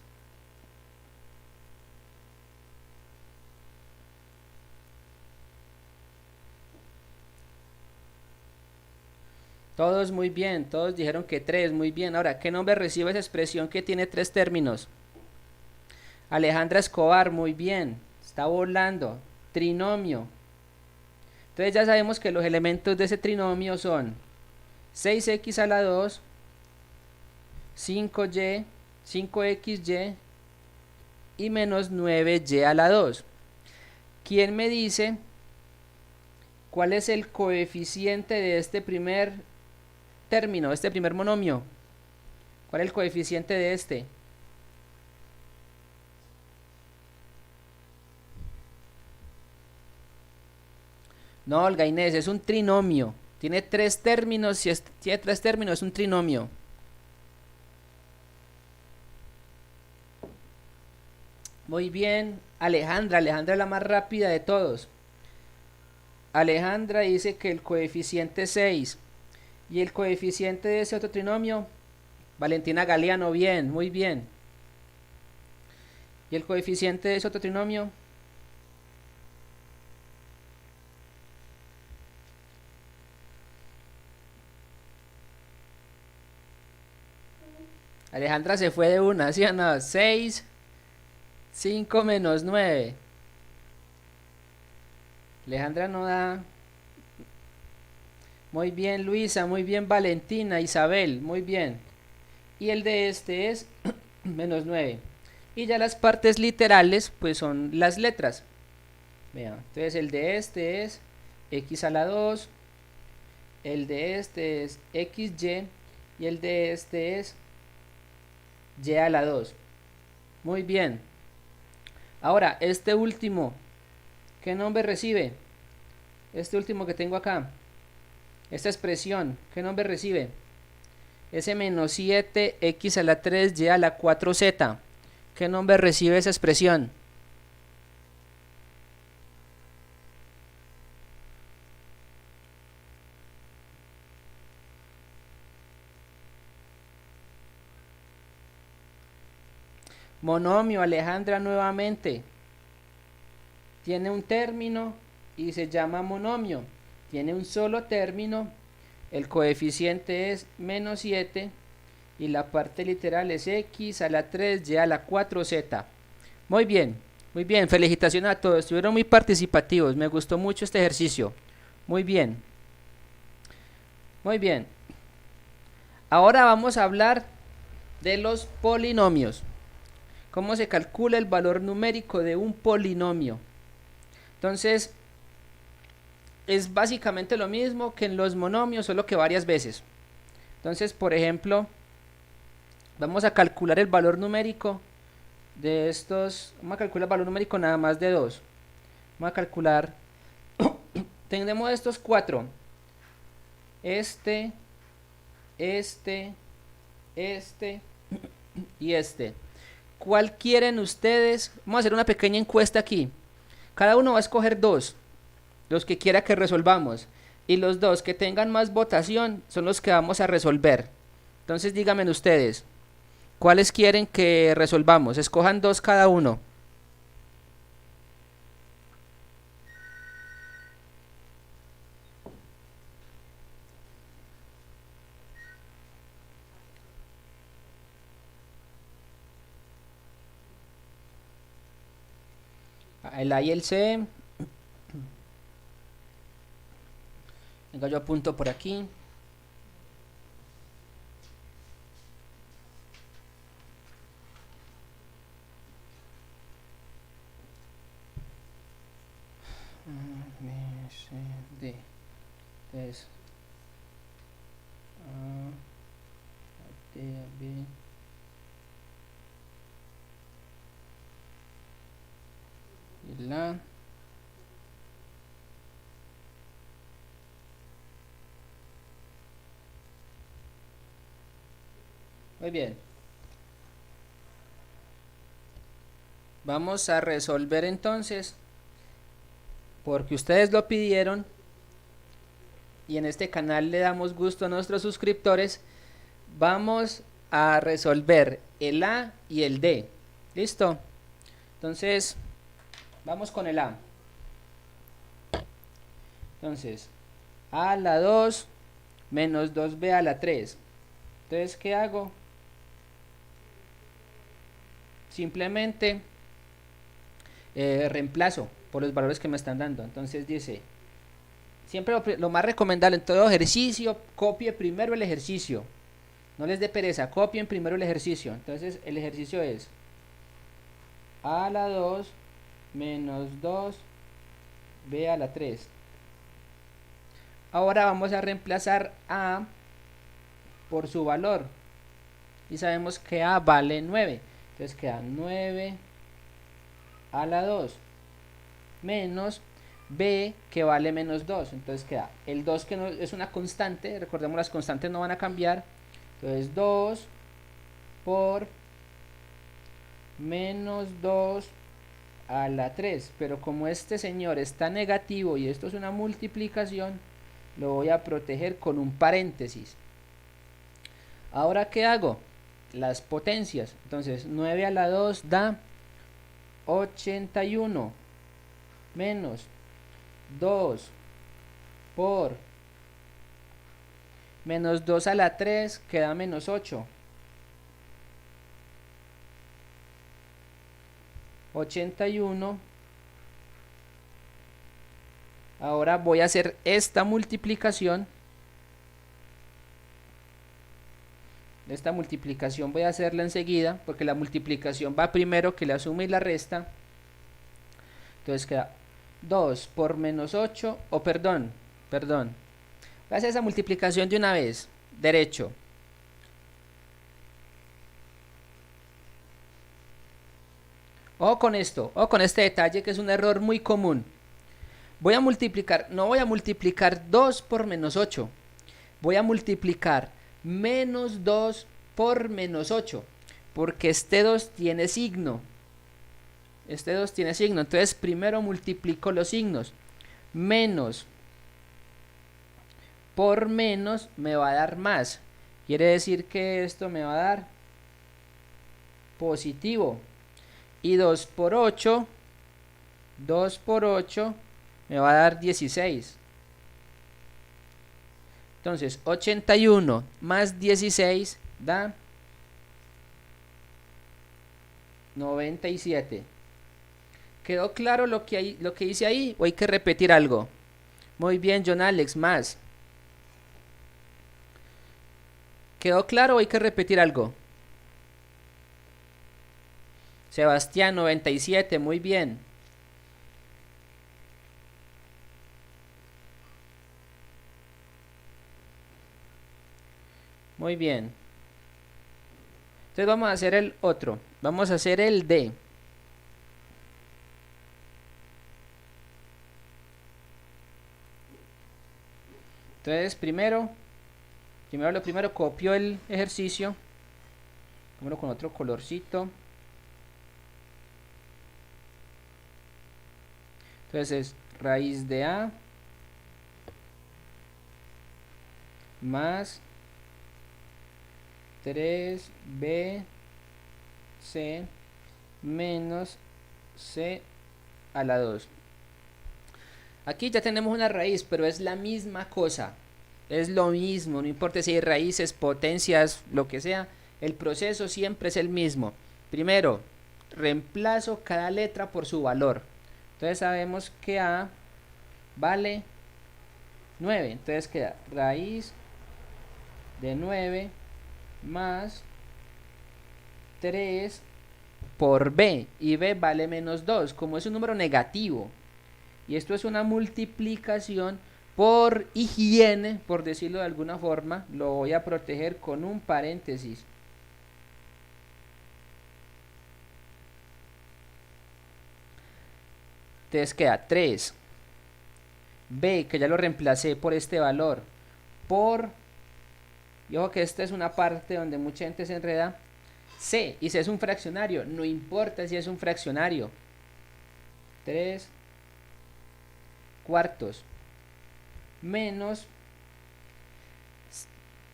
Todos muy bien, todos dijeron que 3, muy bien. Ahora, ¿qué nombre recibe esa expresión que tiene 3 términos? Alejandra Escobar, muy bien, está volando. Trinomio. Entonces ya sabemos que los elementos de ese trinomio son 6x a la 2, 5y, 5xy y menos 9y a la 2. ¿Quién me dice cuál es el coeficiente de este primer término, este primer monomio? ¿Cuál es el coeficiente de este? No, Olga Inés, es un trinomio. Tiene tres términos, si tiene tres términos es un trinomio. Muy bien, Alejandra es la más rápida de todos. Alejandra dice que el coeficiente es 6 y el coeficiente de ese otro trinomio, Valentina Galeano, bien, muy bien. Y el coeficiente de ese otro trinomio, Alejandra se fue de una, ¿sí o no? 6, 5 menos 9. Alejandra no da. Muy bien, Luisa, muy bien, Valentina, Isabel, muy bien. Y el de este es menos 9. Y ya las partes literales, pues son las letras. Vean, entonces el de este es x a la 2, el de este es xy y el de este es y a la 2. Muy bien. Ahora, este último, ¿qué nombre recibe? Este último que tengo acá, esta expresión, ¿qué nombre recibe? Ese menos 7 x a la 3 y a la 4z. ¿Qué nombre recibe esa expresión? Monomio, Alejandra, nuevamente. Tiene un término y se llama monomio. Tiene un solo término, el coeficiente es menos 7 y la parte literal es x a la 3 y a la 4z. Muy bien, felicitaciones a todos, estuvieron muy participativos, me gustó mucho este ejercicio. Muy bien, muy bien. Ahora vamos a hablar de los polinomios. ¿Cómo se calcula el valor numérico de un polinomio? Entonces, es básicamente lo mismo que en los monomios, solo que varias veces. Entonces, por ejemplo, vamos a calcular el valor numérico de estos. Vamos a calcular el valor numérico nada más de 2. Vamos a calcular. Tenemos estos 4. Este y este. ¿Cuál quieren ustedes? Vamos a hacer una pequeña encuesta aquí. Cada uno va a escoger 2. Los que quiera que resolvamos. Y los 2 que tengan más votación son los que vamos a resolver. Entonces díganme ustedes, ¿cuáles quieren que resolvamos? Escojan 2 cada uno. El A y el C. Venga, yo apunto por aquí. B, C, D. Entonces, A, D, B. Y la. Muy bien. Vamos a resolver entonces, porque ustedes lo pidieron y en este canal le damos gusto a nuestros suscriptores. Vamos a resolver el A y el D. ¿Listo? Entonces, vamos con el A. Entonces, A a la 2 menos 2B a la 3. Entonces, ¿qué hago? Simplemente reemplazo por los valores que me están dando. Entonces dice, siempre lo más recomendable en todo ejercicio, copie primero el ejercicio. No les dé pereza, copien primero el ejercicio. Entonces el ejercicio es A a la 2 menos 2B a la 3. Ahora vamos a reemplazar A por su valor. Y sabemos que A vale 9. Entonces queda 9 a la 2 menos b que vale menos 2. Entonces queda el 2 que no, es una constante, recordemos las constantes no van a cambiar. Entonces 2 por menos 2 a la 3. Pero como este señor está negativo y esto es una multiplicación, lo voy a proteger con un paréntesis. Ahora, ¿qué hago? Las potencias. Entonces 9 a la 2 da 81 menos 2 por menos 2 a la 3 queda menos 8. 81. Ahora voy a hacer esta multiplicación. Esta multiplicación voy a hacerla enseguida, porque la multiplicación va primero que la suma y la resta. Entonces queda 2 por menos 8, o perdón. Voy a hacer esa multiplicación de una vez, derecho. Ojo con esto, ojo con este detalle que es un error muy común. Voy a multiplicar, no voy a multiplicar 2 por menos 8. Voy a multiplicar menos 2 por menos 8, porque este 2 tiene signo. Este 2 tiene signo, entonces primero multiplico los signos. Menos por menos me va a dar más. Quiere decir que esto me va a dar positivo. Y 2 por 8 me va a dar 16. Entonces 81 más 16 da 97. ¿Quedó claro lo que hice ahí o hay que repetir algo? Muy bien, John Alex, más. ¿Quedó claro o hay que repetir algo? Sebastián, 97, muy bien. Muy bien. Entonces vamos a hacer el otro. Vamos a hacer el D. Entonces primero copio el ejercicio. Pongo con otro colorcito. Entonces es raíz de A más 3bc menos c a la 2. Aquí ya tenemos una raíz, pero es la misma cosa. Es lo mismo, no importa si hay raíces, potencias, lo que sea. El proceso siempre es el mismo. Primero, reemplazo cada letra por su valor. Entonces sabemos que A vale 9. Entonces queda raíz de 9 más 3 por b. Y b vale menos 2. Como es un número negativo y esto es una multiplicación, por higiene, por decirlo de alguna forma, lo voy a proteger con un paréntesis. Entonces queda 3 b, que ya lo reemplacé por este valor, por, y ojo que esta es una parte donde mucha gente se enreda, c, y c es un fraccionario, no importa si es un fraccionario, 3 cuartos menos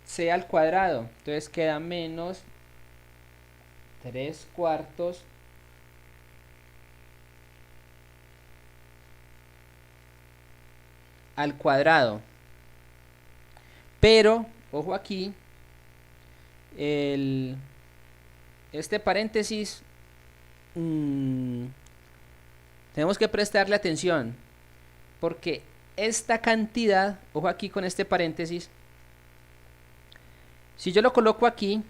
c al cuadrado. Entonces queda menos 3 cuartos al cuadrado. Pero, ojo aquí, este paréntesis tenemos que prestarle atención, porque esta cantidad, ojo aquí con este paréntesis, si yo lo coloco aquí,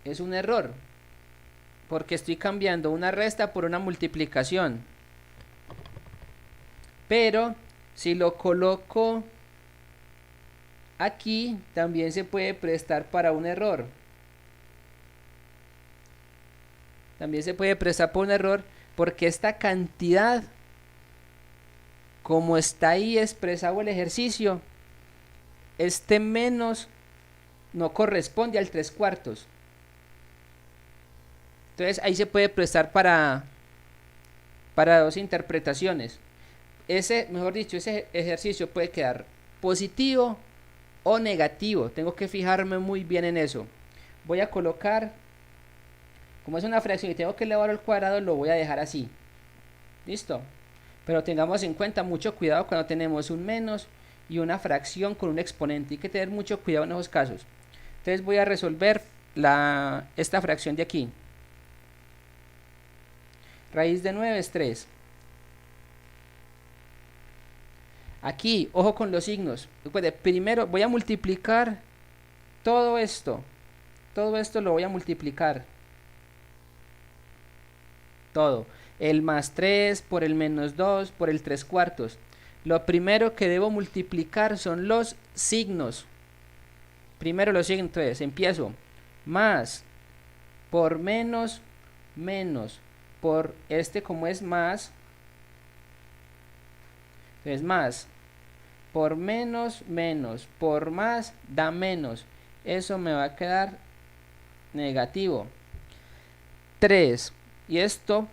es un error, porque estoy cambiando una resta por una multiplicación. Pero si lo coloco aquí, también se puede prestar para un error. también se puede prestar por un error, porque esta cantidad, como está ahí expresado el ejercicio, este menos no corresponde al 3/4. Entonces ahí se puede prestar para dos interpretaciones. Mejor dicho, ese ejercicio puede quedar positivo o negativo. Tengo que fijarme muy bien en eso. Voy a colocar, como es una fracción y tengo que elevar al cuadrado, lo voy a dejar así. ¿Listo? Pero tengamos en cuenta mucho cuidado cuando tenemos un menos y una fracción con un exponente. Hay que tener mucho cuidado en esos casos. Entonces voy a resolver esta fracción de aquí. Raíz de 9 es 3. Aquí, ojo con los signos. Primero voy a multiplicar todo esto. Todo esto lo voy a multiplicar. Todo. El más 3 por el menos 2 por el 3/4. Lo primero que debo multiplicar son los signos. Primero los signos. Entonces empiezo. Más por menos, menos. Por este, como es más, entonces más por menos, menos por más da menos. Eso me va a quedar negativo. 3. Y esto,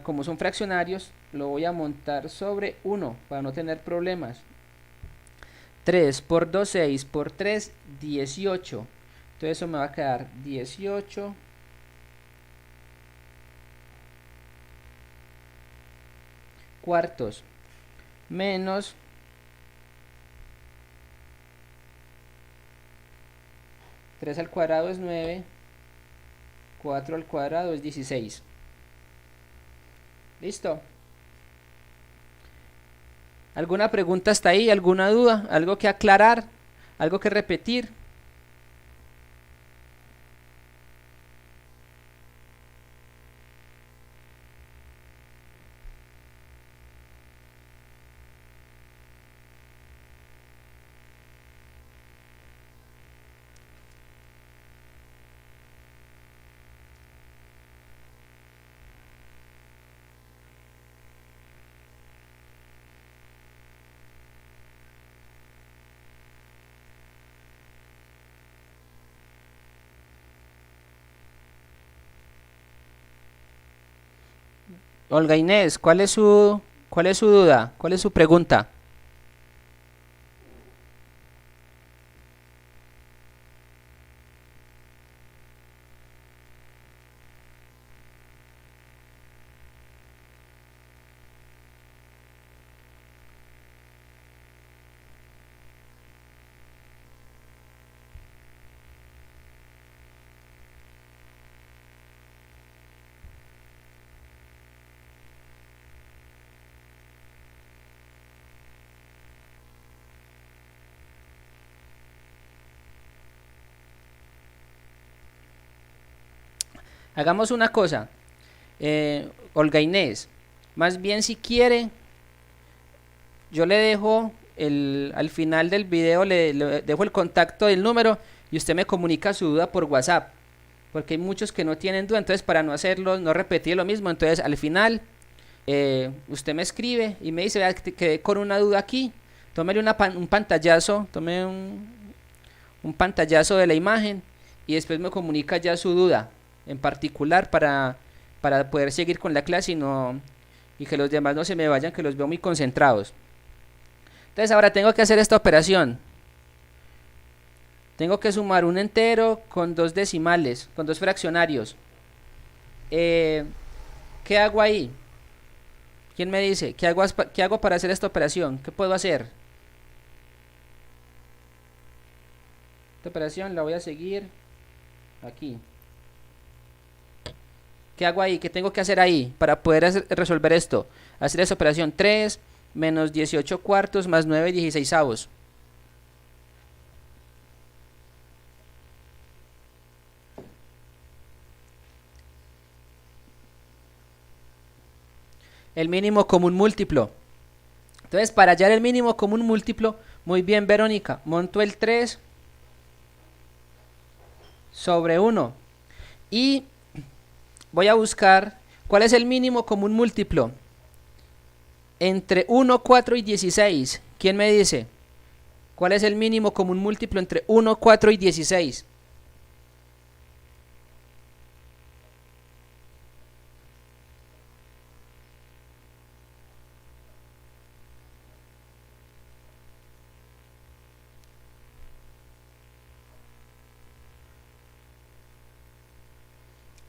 como son fraccionarios, lo voy a montar sobre 1 para no tener problemas. 3 por 2, 6 por 3, 18. Entonces eso me va a quedar 18 cuartos menos 3 al cuadrado es 9, 4 al cuadrado es 16. ¿Listo? ¿Alguna pregunta hasta ahí? ¿Alguna duda? ¿Algo que aclarar? ¿Algo que repetir? Olga Inés, cuál es su duda? ¿Cuál es su pregunta? Hagamos una cosa, Olga Inés, más bien si quiere, yo le dejo al final del video, le dejo el contacto del número y usted me comunica su duda por WhatsApp, porque hay muchos que no tienen duda. Entonces, para no hacerlo, no repetir lo mismo, entonces al final usted me escribe y me dice: vea, quedé con una duda aquí, tómele un pantallazo, tome un pantallazo de la imagen y después me comunica ya su duda en particular para poder seguir con la clase y que los demás no se me vayan, que los veo muy concentrados. Entonces ahora tengo que hacer esta operación. Tengo que sumar un entero con dos decimales, con dos fraccionarios. ¿Qué hago ahí? ¿Quién me dice? ¿Qué hago para hacer esta operación? ¿Qué puedo hacer? Esta operación la voy a seguir aquí. ¿Qué hago ahí? ¿Qué tengo que hacer ahí para poder resolver esto? Hacer esta operación: 3 menos 18 cuartos más 9 16avos. El mínimo común múltiplo. Entonces, para hallar el mínimo común múltiplo, muy bien, Verónica, monto el 3 sobre 1 y voy a buscar cuál es el mínimo común múltiplo entre 1, 4 y 16. ¿Quién me dice? ¿Cuál es el mínimo común múltiplo entre 1, 4 y 16?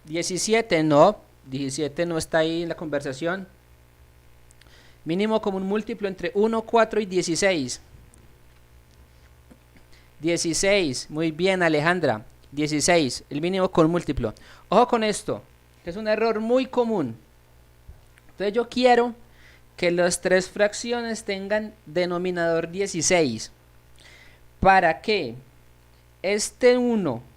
¿17? No, 17 no está ahí en la conversación. Mínimo común múltiplo entre 1, 4 y 16. 16, muy bien Alejandra. 16, el mínimo común múltiplo. Ojo con esto, que es un error muy común. Entonces yo quiero que las tres fracciones tengan denominador 16. Para que este 1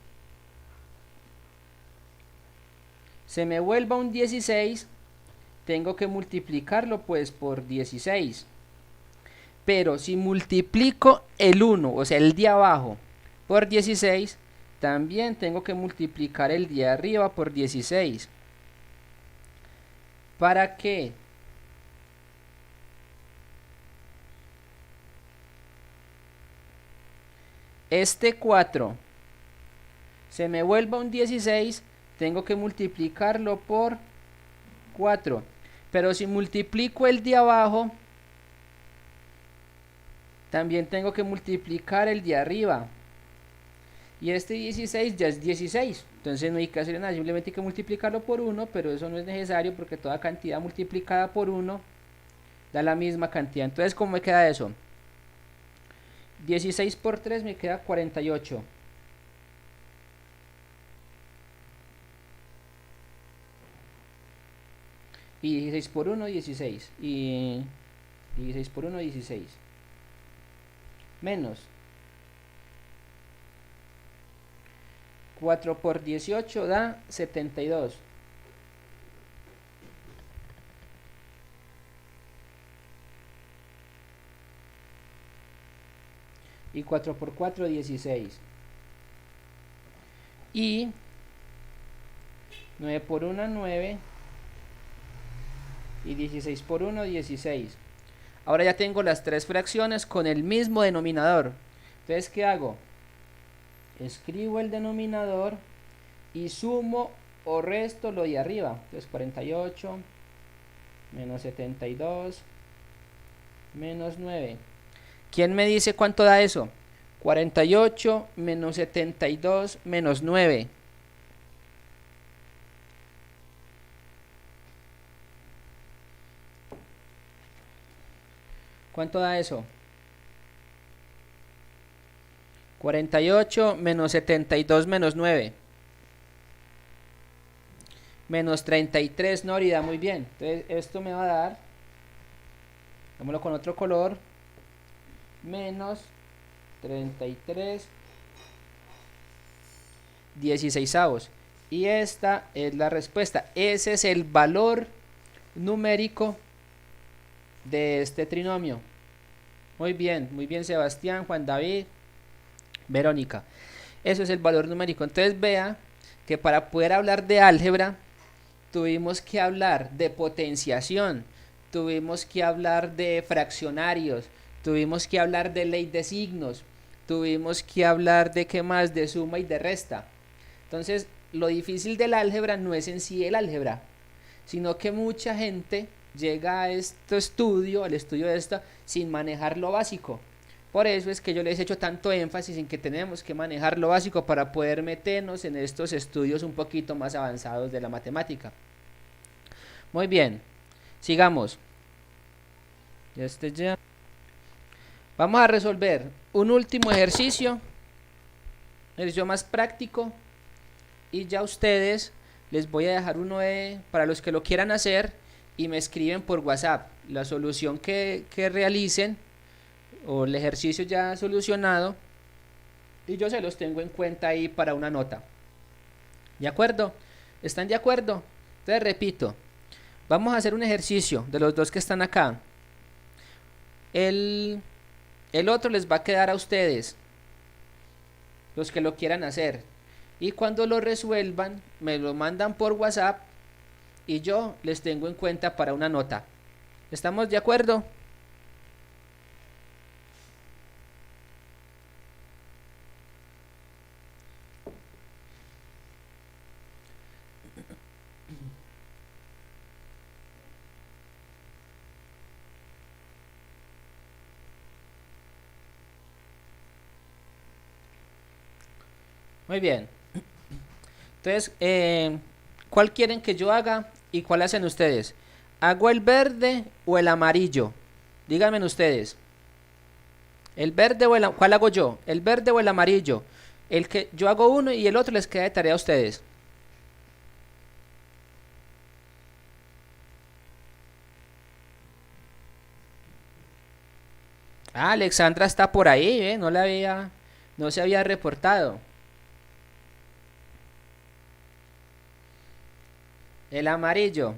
se me vuelva un 16, tengo que multiplicarlo pues por 16. Pero si multiplico el 1, o sea el de abajo, por 16, también tengo que multiplicar el de arriba por 16. ¿Para qué? Este 4 se me vuelva un 16, tengo que multiplicarlo por 4. Pero si multiplico el de abajo, también tengo que multiplicar el de arriba. Y este 16 ya es 16. Entonces no hay que hacer nada, simplemente hay que multiplicarlo por 1, pero eso no es necesario porque toda cantidad multiplicada por 1 da la misma cantidad. Entonces, ¿cómo me queda eso? 16 por 3 me queda 48. Y 16 por 1, 16. Y 16 por 1, 16. Menos 4 por 18 da 72. Y 4 por 4, 16. Y 9 por 1, 9. Y 16 por 1, 16. Ahora ya tengo las tres fracciones con el mismo denominador. Entonces, ¿qué hago? Escribo el denominador y sumo o resto lo de arriba. Entonces 48 menos 72 menos 9. ¿Quién me dice cuánto da eso? 48 menos 72 menos 9. ¿Cuánto da eso? 48 menos 72 menos 9. Menos 33, Nórida, muy bien. Entonces esto me va a dar, hagámoslo con otro color, menos 33 16avos. Y esta es la respuesta. Ese es el valor numérico de este trinomio. Muy bien Sebastián, Juan David, Verónica. Eso es el valor numérico. Entonces vea que para poder hablar de álgebra tuvimos que hablar de potenciación, tuvimos que hablar de fraccionarios, tuvimos que hablar de ley de signos, tuvimos que hablar de qué más, de suma y de resta. Entonces lo difícil del álgebra no es en sí el álgebra, sino que mucha gente llega a este estudio, al estudio de esto, sin manejar lo básico. Por eso es que yo les he hecho tanto énfasis en que tenemos que manejar lo básico para poder meternos en estos estudios un poquito más avanzados de la matemática. Muy bien, sigamos. Ya. Vamos a resolver un último ejercicio más práctico, y ya ustedes les voy a dejar uno para los que lo quieran hacer y me escriben por WhatsApp la solución que realicen o el ejercicio ya solucionado, y yo se los tengo en cuenta ahí para una nota. ¿De acuerdo? ¿Están de acuerdo? Entonces repito, vamos a hacer un ejercicio de los dos que están acá. El otro les va a quedar a ustedes, los que lo quieran hacer, y cuando lo resuelvan me lo mandan por WhatsApp y yo les tengo en cuenta para una nota. ¿Estamos de acuerdo? Muy bien. Entonces, ¿cuál quieren que yo haga y cuál hacen ustedes? ¿Hago el verde o el amarillo? Díganme ustedes. ¿El verde o cuál hago yo? ¿El verde o el amarillo? El que yo hago uno y el otro les queda de tarea a ustedes. Ah, Alexandra está por ahí, ¿eh? No se había reportado. El amarillo.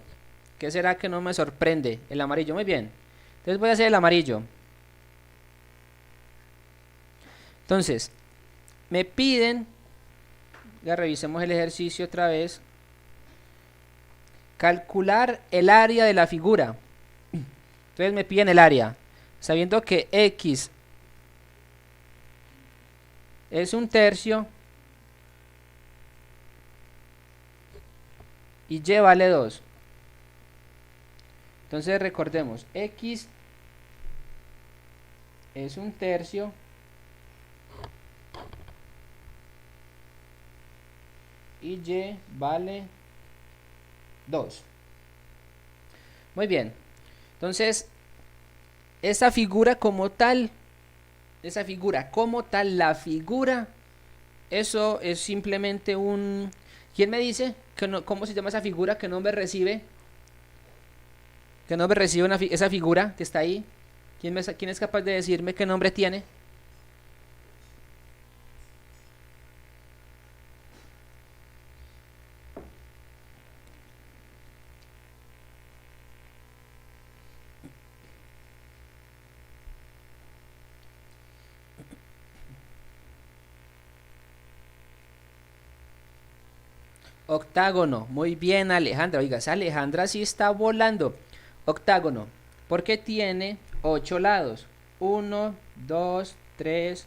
¿Qué será que no me sorprende? El amarillo, muy bien. Entonces voy a hacer el amarillo. Entonces, me piden, ya revisemos el ejercicio otra vez, calcular el área de la figura. Entonces me piden el área, sabiendo que X es 1/3 y Y vale 2. Entonces recordemos, X es 1/3 y Y vale 2. Muy bien. Entonces, esa figura como tal, la figura, eso es simplemente un... ¿Quién me dice que no, cómo se llama esa figura? ¿Qué nombre recibe? ¿Qué nombre recibe esa figura que está ahí? ¿Quién es capaz de decirme qué nombre tiene? Octágono. Muy bien, Alejandra. Oiga, esa Alejandra sí está volando. Octágono. Porque tiene 8 lados. 1, 2, 3,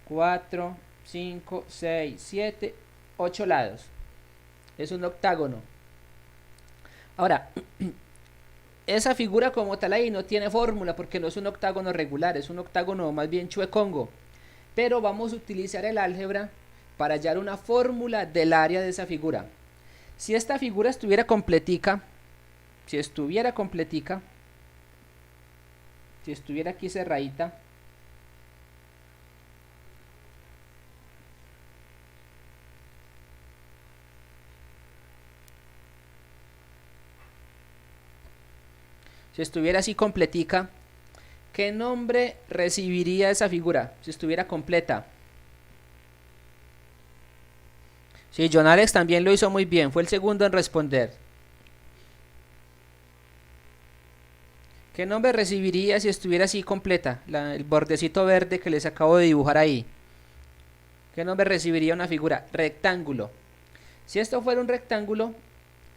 4, 5, 6, 7, 8 lados. Es un octágono. Ahora, esa figura como tal ahí no tiene fórmula porque no es un octágono regular, es un octágono más bien chuecongo. Pero vamos a utilizar el álgebra para hallar una fórmula del área de esa figura. Si esta figura estuviera completica, si estuviera completica, si estuviera aquí cerradita, si estuviera así completica, ¿qué nombre recibiría esa figura si estuviera completa? Sí, John Alex también lo hizo muy bien, fue el segundo en responder. ¿Qué nombre recibiría si estuviera así completa? El bordecito verde que les acabo de dibujar ahí. ¿Qué nombre recibiría una figura? Rectángulo. Si esto fuera un rectángulo,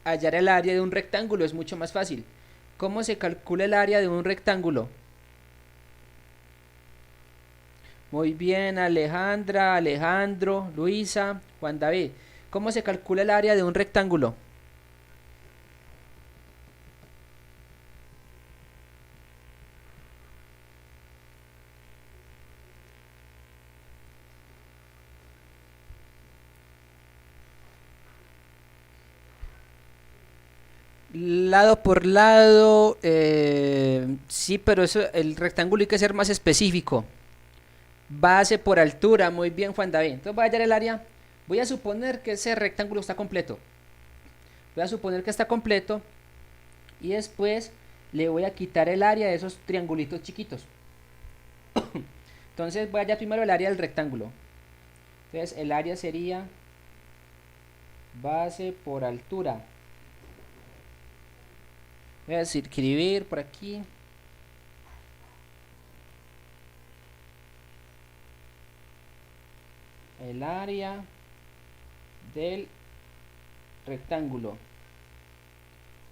hallar el área de un rectángulo es mucho más fácil. ¿Cómo se calcula el área de un rectángulo? Muy bien, Alejandra, Alejandro, Luisa, Juan David. ¿Cómo se calcula el área de un rectángulo? Lado por lado, sí, pero eso, el rectángulo hay que ser más específico. Base por altura, muy bien, Juan David. Entonces voy a hallar el área. Voy a suponer que ese rectángulo está completo. Voy a suponer que está completo y después le voy a quitar el área de esos triangulitos chiquitos. Entonces voy a hallar primero el área del rectángulo. Entonces el área sería base por altura. Voy a escribir por aquí. El área del rectángulo.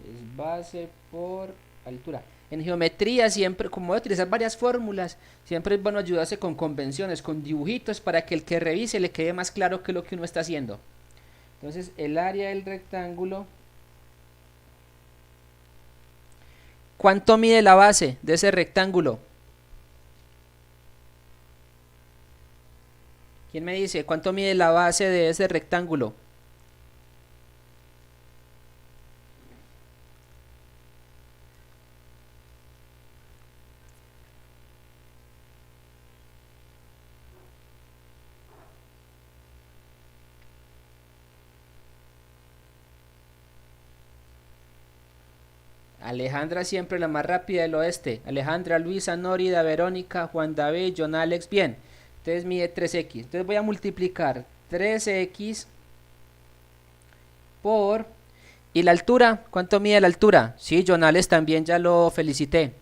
Es base por altura. En geometría siempre, como voy a utilizar varias fórmulas, siempre es bueno ayudarse con convenciones, con dibujitos, para que el que revise le quede más claro qué es lo que uno está haciendo. Entonces, el área del rectángulo. ¿Cuánto mide la base de ese rectángulo? ¿Quién me dice cuánto mide la base de ese rectángulo? Alejandra siempre la más rápida del oeste. Alejandra, Luisa, Nórida, Verónica, Juan David, John Alex. Bien. Entonces mide 3x. Entonces voy a multiplicar 3x por... ¿Y la altura? ¿Cuánto mide la altura? Sí, John Alex también ya lo felicité.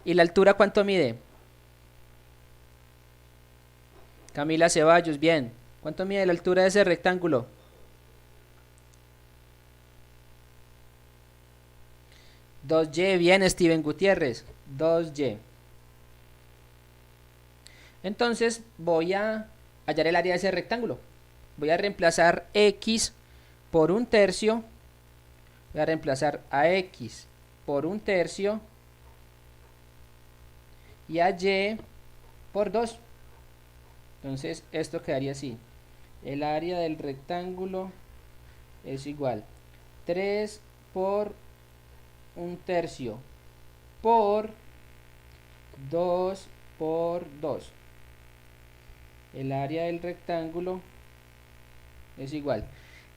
¿Y la altura cuánto mide? Camila Ceballos, bien. ¿Cuánto mide la altura de ese rectángulo? 2y, bien, Steven Gutiérrez. 2y. Entonces voy a hallar el área de ese rectángulo. Voy a reemplazar x por 1/3. Voy a reemplazar a x por 1/3 y a y por 2. Entonces esto quedaría así. El área del rectángulo es igual 3 por 1/3 por 2 por 2. El área del rectángulo es igual.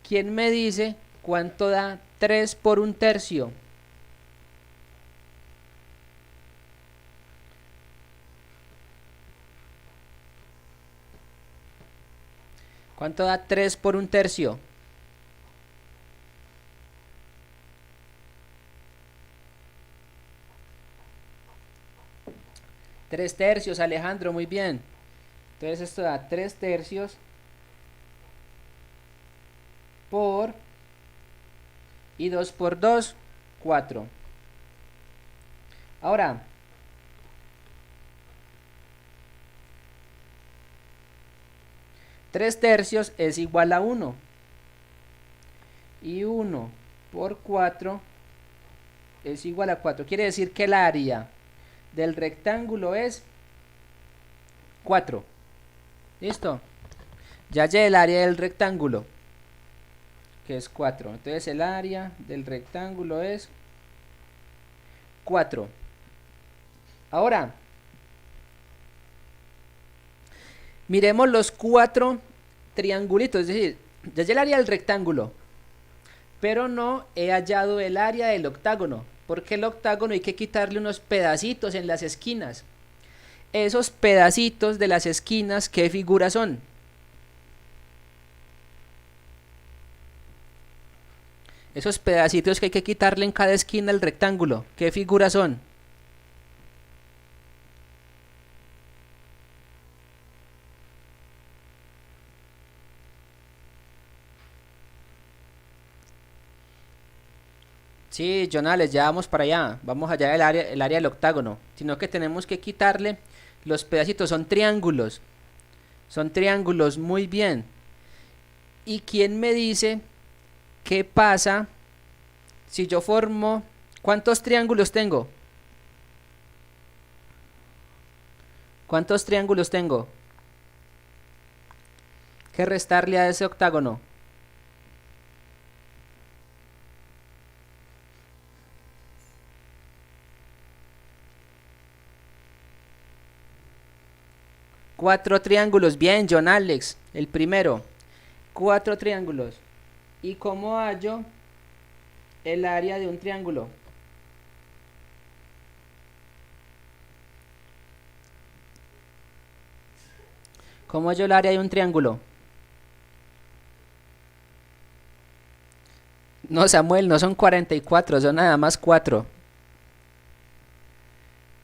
¿Quién me dice cuánto da 3 por 1/3? ¿Cuánto da 3 por 1/3? 3/3, Alejandro, muy bien. Entonces esto da 3/3 por... y 2 por 2, 4. Ahora, 3/3 es igual a 1. Y 1 por 4 es igual a 4. Quiere decir que el área del rectángulo es 4. ¿Listo? Ya hallé el área del rectángulo, que es 4. Entonces el área del rectángulo es 4. Ahora, miremos los 4 triangulitos. Es decir, ya hallé el área del rectángulo, pero no he hallado el área del octágono, porque el octágono hay que quitarle unos pedacitos en las esquinas. Esos pedacitos de las esquinas, ¿qué figuras son? Esos pedacitos que hay que quitarle en cada esquina del rectángulo, ¿qué figuras son? Sí, Jonales, ya vamos para allá. Vamos allá el área del octágono. Sino que tenemos que quitarle los pedacitos. Son triángulos. Son triángulos, muy bien. ¿Y quién me dice qué pasa si yo formo... ¿Cuántos triángulos tengo? ¿Cuántos triángulos tengo? ¿Qué restarle a ese octágono? Cuatro triángulos. Bien, John Alex. El primero. Cuatro triángulos. ¿Y cómo hallo el área de un triángulo? ¿Cómo hallo el área de un triángulo? No, Samuel, no son 44, son nada más 4.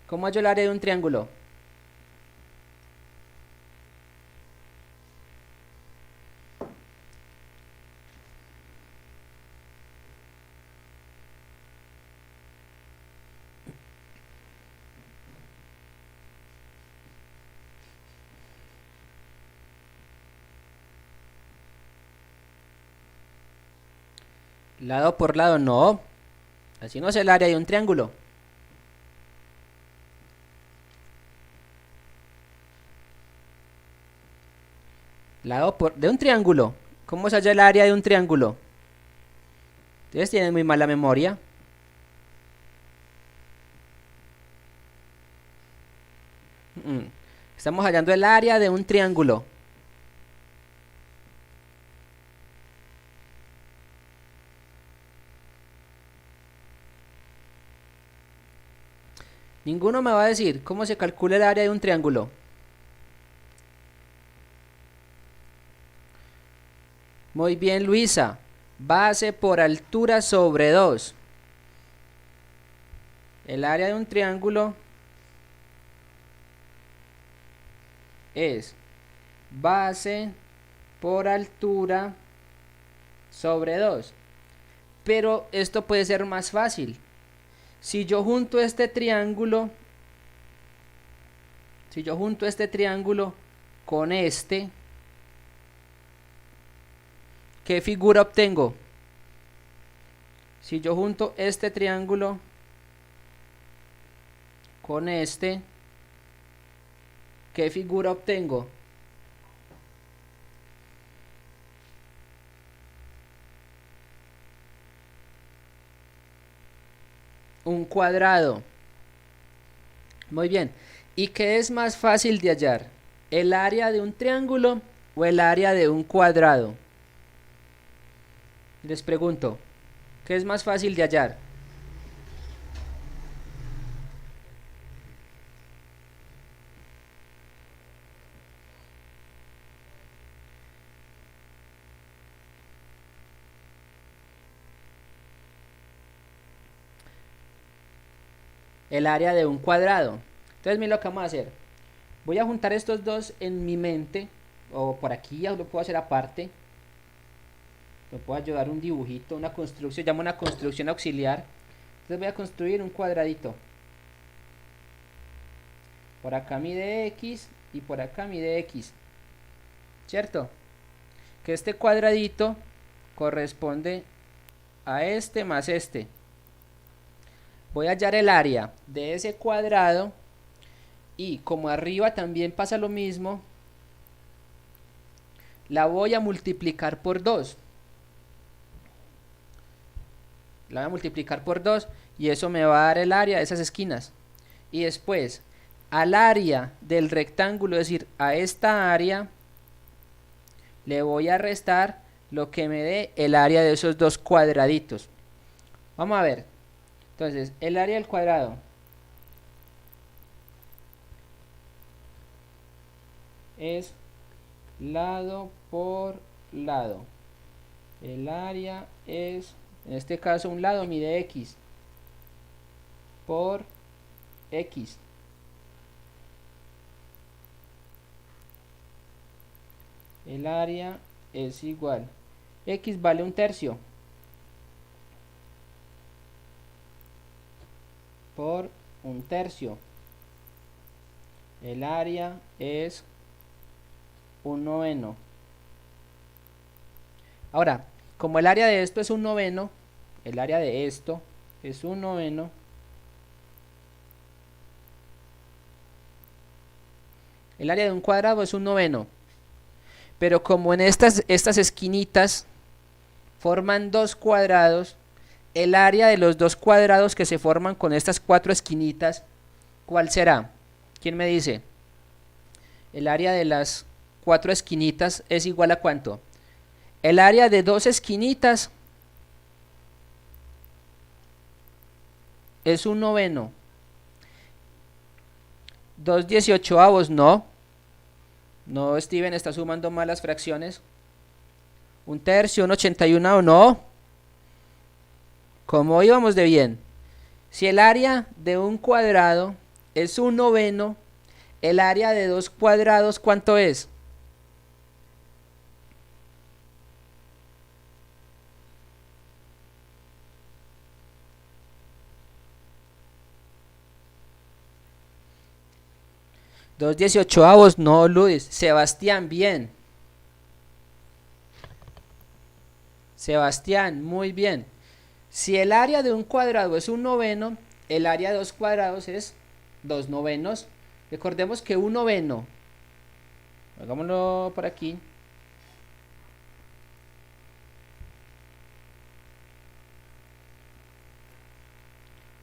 ¿Cómo hallo el área de un triángulo? Lado por lado, no. Así no es el área de un triángulo. De un triángulo. ¿Cómo se halla el área de un triángulo? Ustedes tienen muy mala memoria. Estamos hallando el área de un triángulo. Ninguno me va a decir cómo se calcula el área de un triángulo. Muy bien, Luisa. Base por altura sobre 2. El área de un triángulo es base por altura sobre 2. Pero esto puede ser más fácil. Si yo junto este triángulo con este, ¿qué figura obtengo? Si yo junto este triángulo con este, ¿qué figura obtengo? Un cuadrado. Muy bien. ¿Y qué es más fácil de hallar? ¿El área de un triángulo o el área de un cuadrado? Les pregunto, ¿qué es más fácil de hallar? El área de un cuadrado. Entonces, miren lo que vamos a hacer. Voy a juntar estos dos en mi mente, o por aquí, ya lo puedo hacer aparte. Me puedo ayudar un dibujito, una construcción, llamo una construcción auxiliar. Entonces voy a construir un cuadradito. Por acá mide X y por acá mide X. ¿Cierto? Que este cuadradito corresponde a este más este. Voy a hallar el área de ese cuadrado y como arriba también pasa lo mismo, la voy a multiplicar por 2. La voy a multiplicar por 2 y eso me va a dar el área de esas esquinas. Y después, al área del rectángulo, es decir, a esta área, le voy a restar lo que me dé el área de esos dos cuadraditos. Vamos a ver. Entonces, el área del cuadrado es lado por lado. El área es, en este caso, un lado mide X por X. El área es igual. X vale 1/3 por 1/3. El área es 1/9. Ahora, como el área de esto es 1/9, el área de esto es 1/9, el área de un cuadrado es 1/9. Pero como en estas esquinitas forman dos cuadrados, el área de los dos cuadrados que se forman con estas 4 esquinitas, ¿cuál será? ¿Quién me dice? El área de las 4 esquinitas es igual a ¿cuánto? El área de 2 esquinitas es 1/9. 2/18, no. No, Steven, está sumando malas fracciones. 1/3, 1/81, no. ¿Cómo íbamos de bien? Si el área de un cuadrado es 1/9, el área de dos cuadrados, ¿cuánto es? Dos 18avos, no, Luis. Sebastián, bien. Sebastián, muy bien. Si el área de un cuadrado es un noveno, el área de dos cuadrados es 2 novenos. Recordemos que un noveno, hagámoslo por aquí,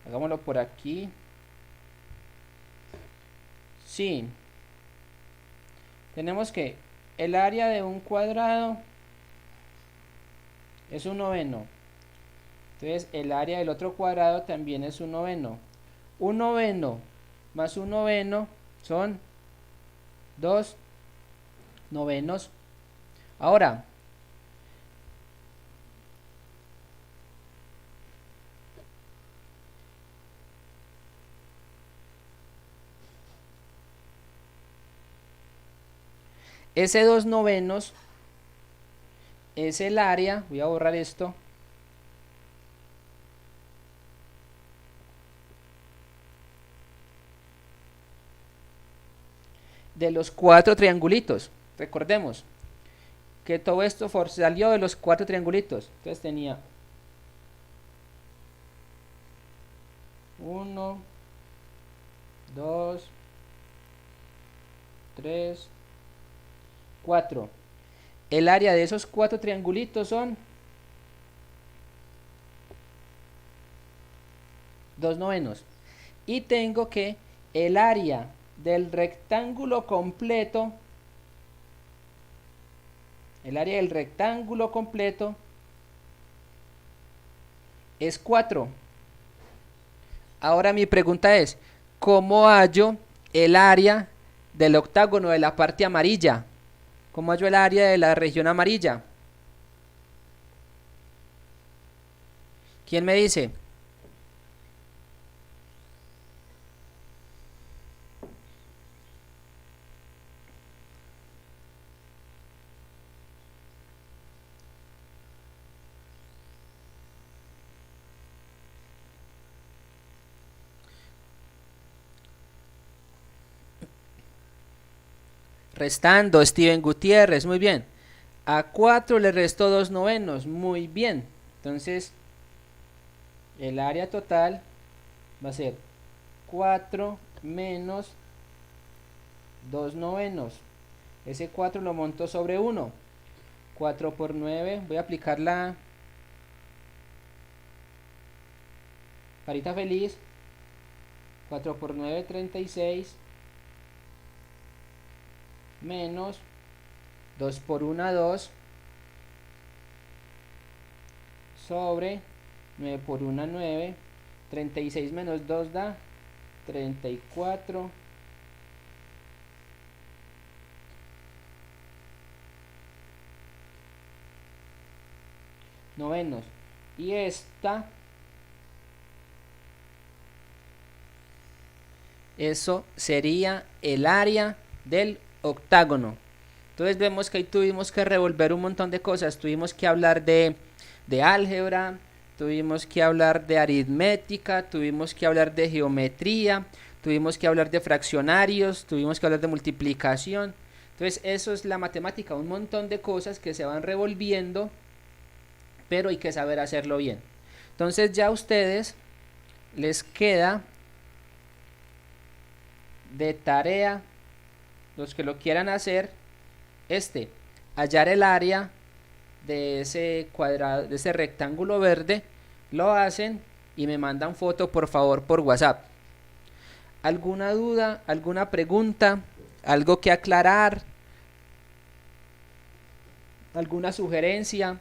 hagámoslo por aquí, sí, tenemos que el área de un cuadrado es un noveno, entonces el área del otro cuadrado también es un noveno. Un noveno más un noveno son 2 novenos. Ahora, ese 2 novenos es el área, voy a borrar esto, de los 4 triangulitos. Recordemos que todo esto salió de los 4 triangulitos. Entonces tenía 1, 2, 3, 4. El área de esos 4 triangulitos son 2 novenos. Y tengo que el área del rectángulo completo, es 4. Ahora mi pregunta es, ¿cómo hallo el área del octágono de la parte amarilla? ¿Cómo hallo el área de la región amarilla? ¿Quién me dice? Restando, Steven Gutiérrez, muy bien. A 4 le resto 2 novenos, muy bien. Entonces, el área total va a ser 4 menos 2 novenos. Ese 4 lo monto sobre 1. 4 por 9, voy a aplicar la varita feliz. 4 por 9, 36. Menos 2 por 1, 2. Sobre 9 por 1, 9. 36 menos 2 da 34. Novenos. Y esta, eso sería el área del octágono. Entonces vemos que ahí tuvimos que revolver un montón de cosas. Tuvimos que hablar de álgebra, tuvimos que hablar de aritmética, tuvimos que hablar de geometría, tuvimos que hablar de fraccionarios, tuvimos que hablar de multiplicación. Entonces eso es la matemática, un montón de cosas que se van revolviendo, pero hay que saber hacerlo bien. Entonces ya a ustedes les queda de tarea, los que lo quieran hacer, hallar el área de ese cuadrado, de ese rectángulo verde, lo hacen y me mandan foto por favor por WhatsApp. ¿Alguna duda, alguna pregunta, algo que aclarar, alguna sugerencia?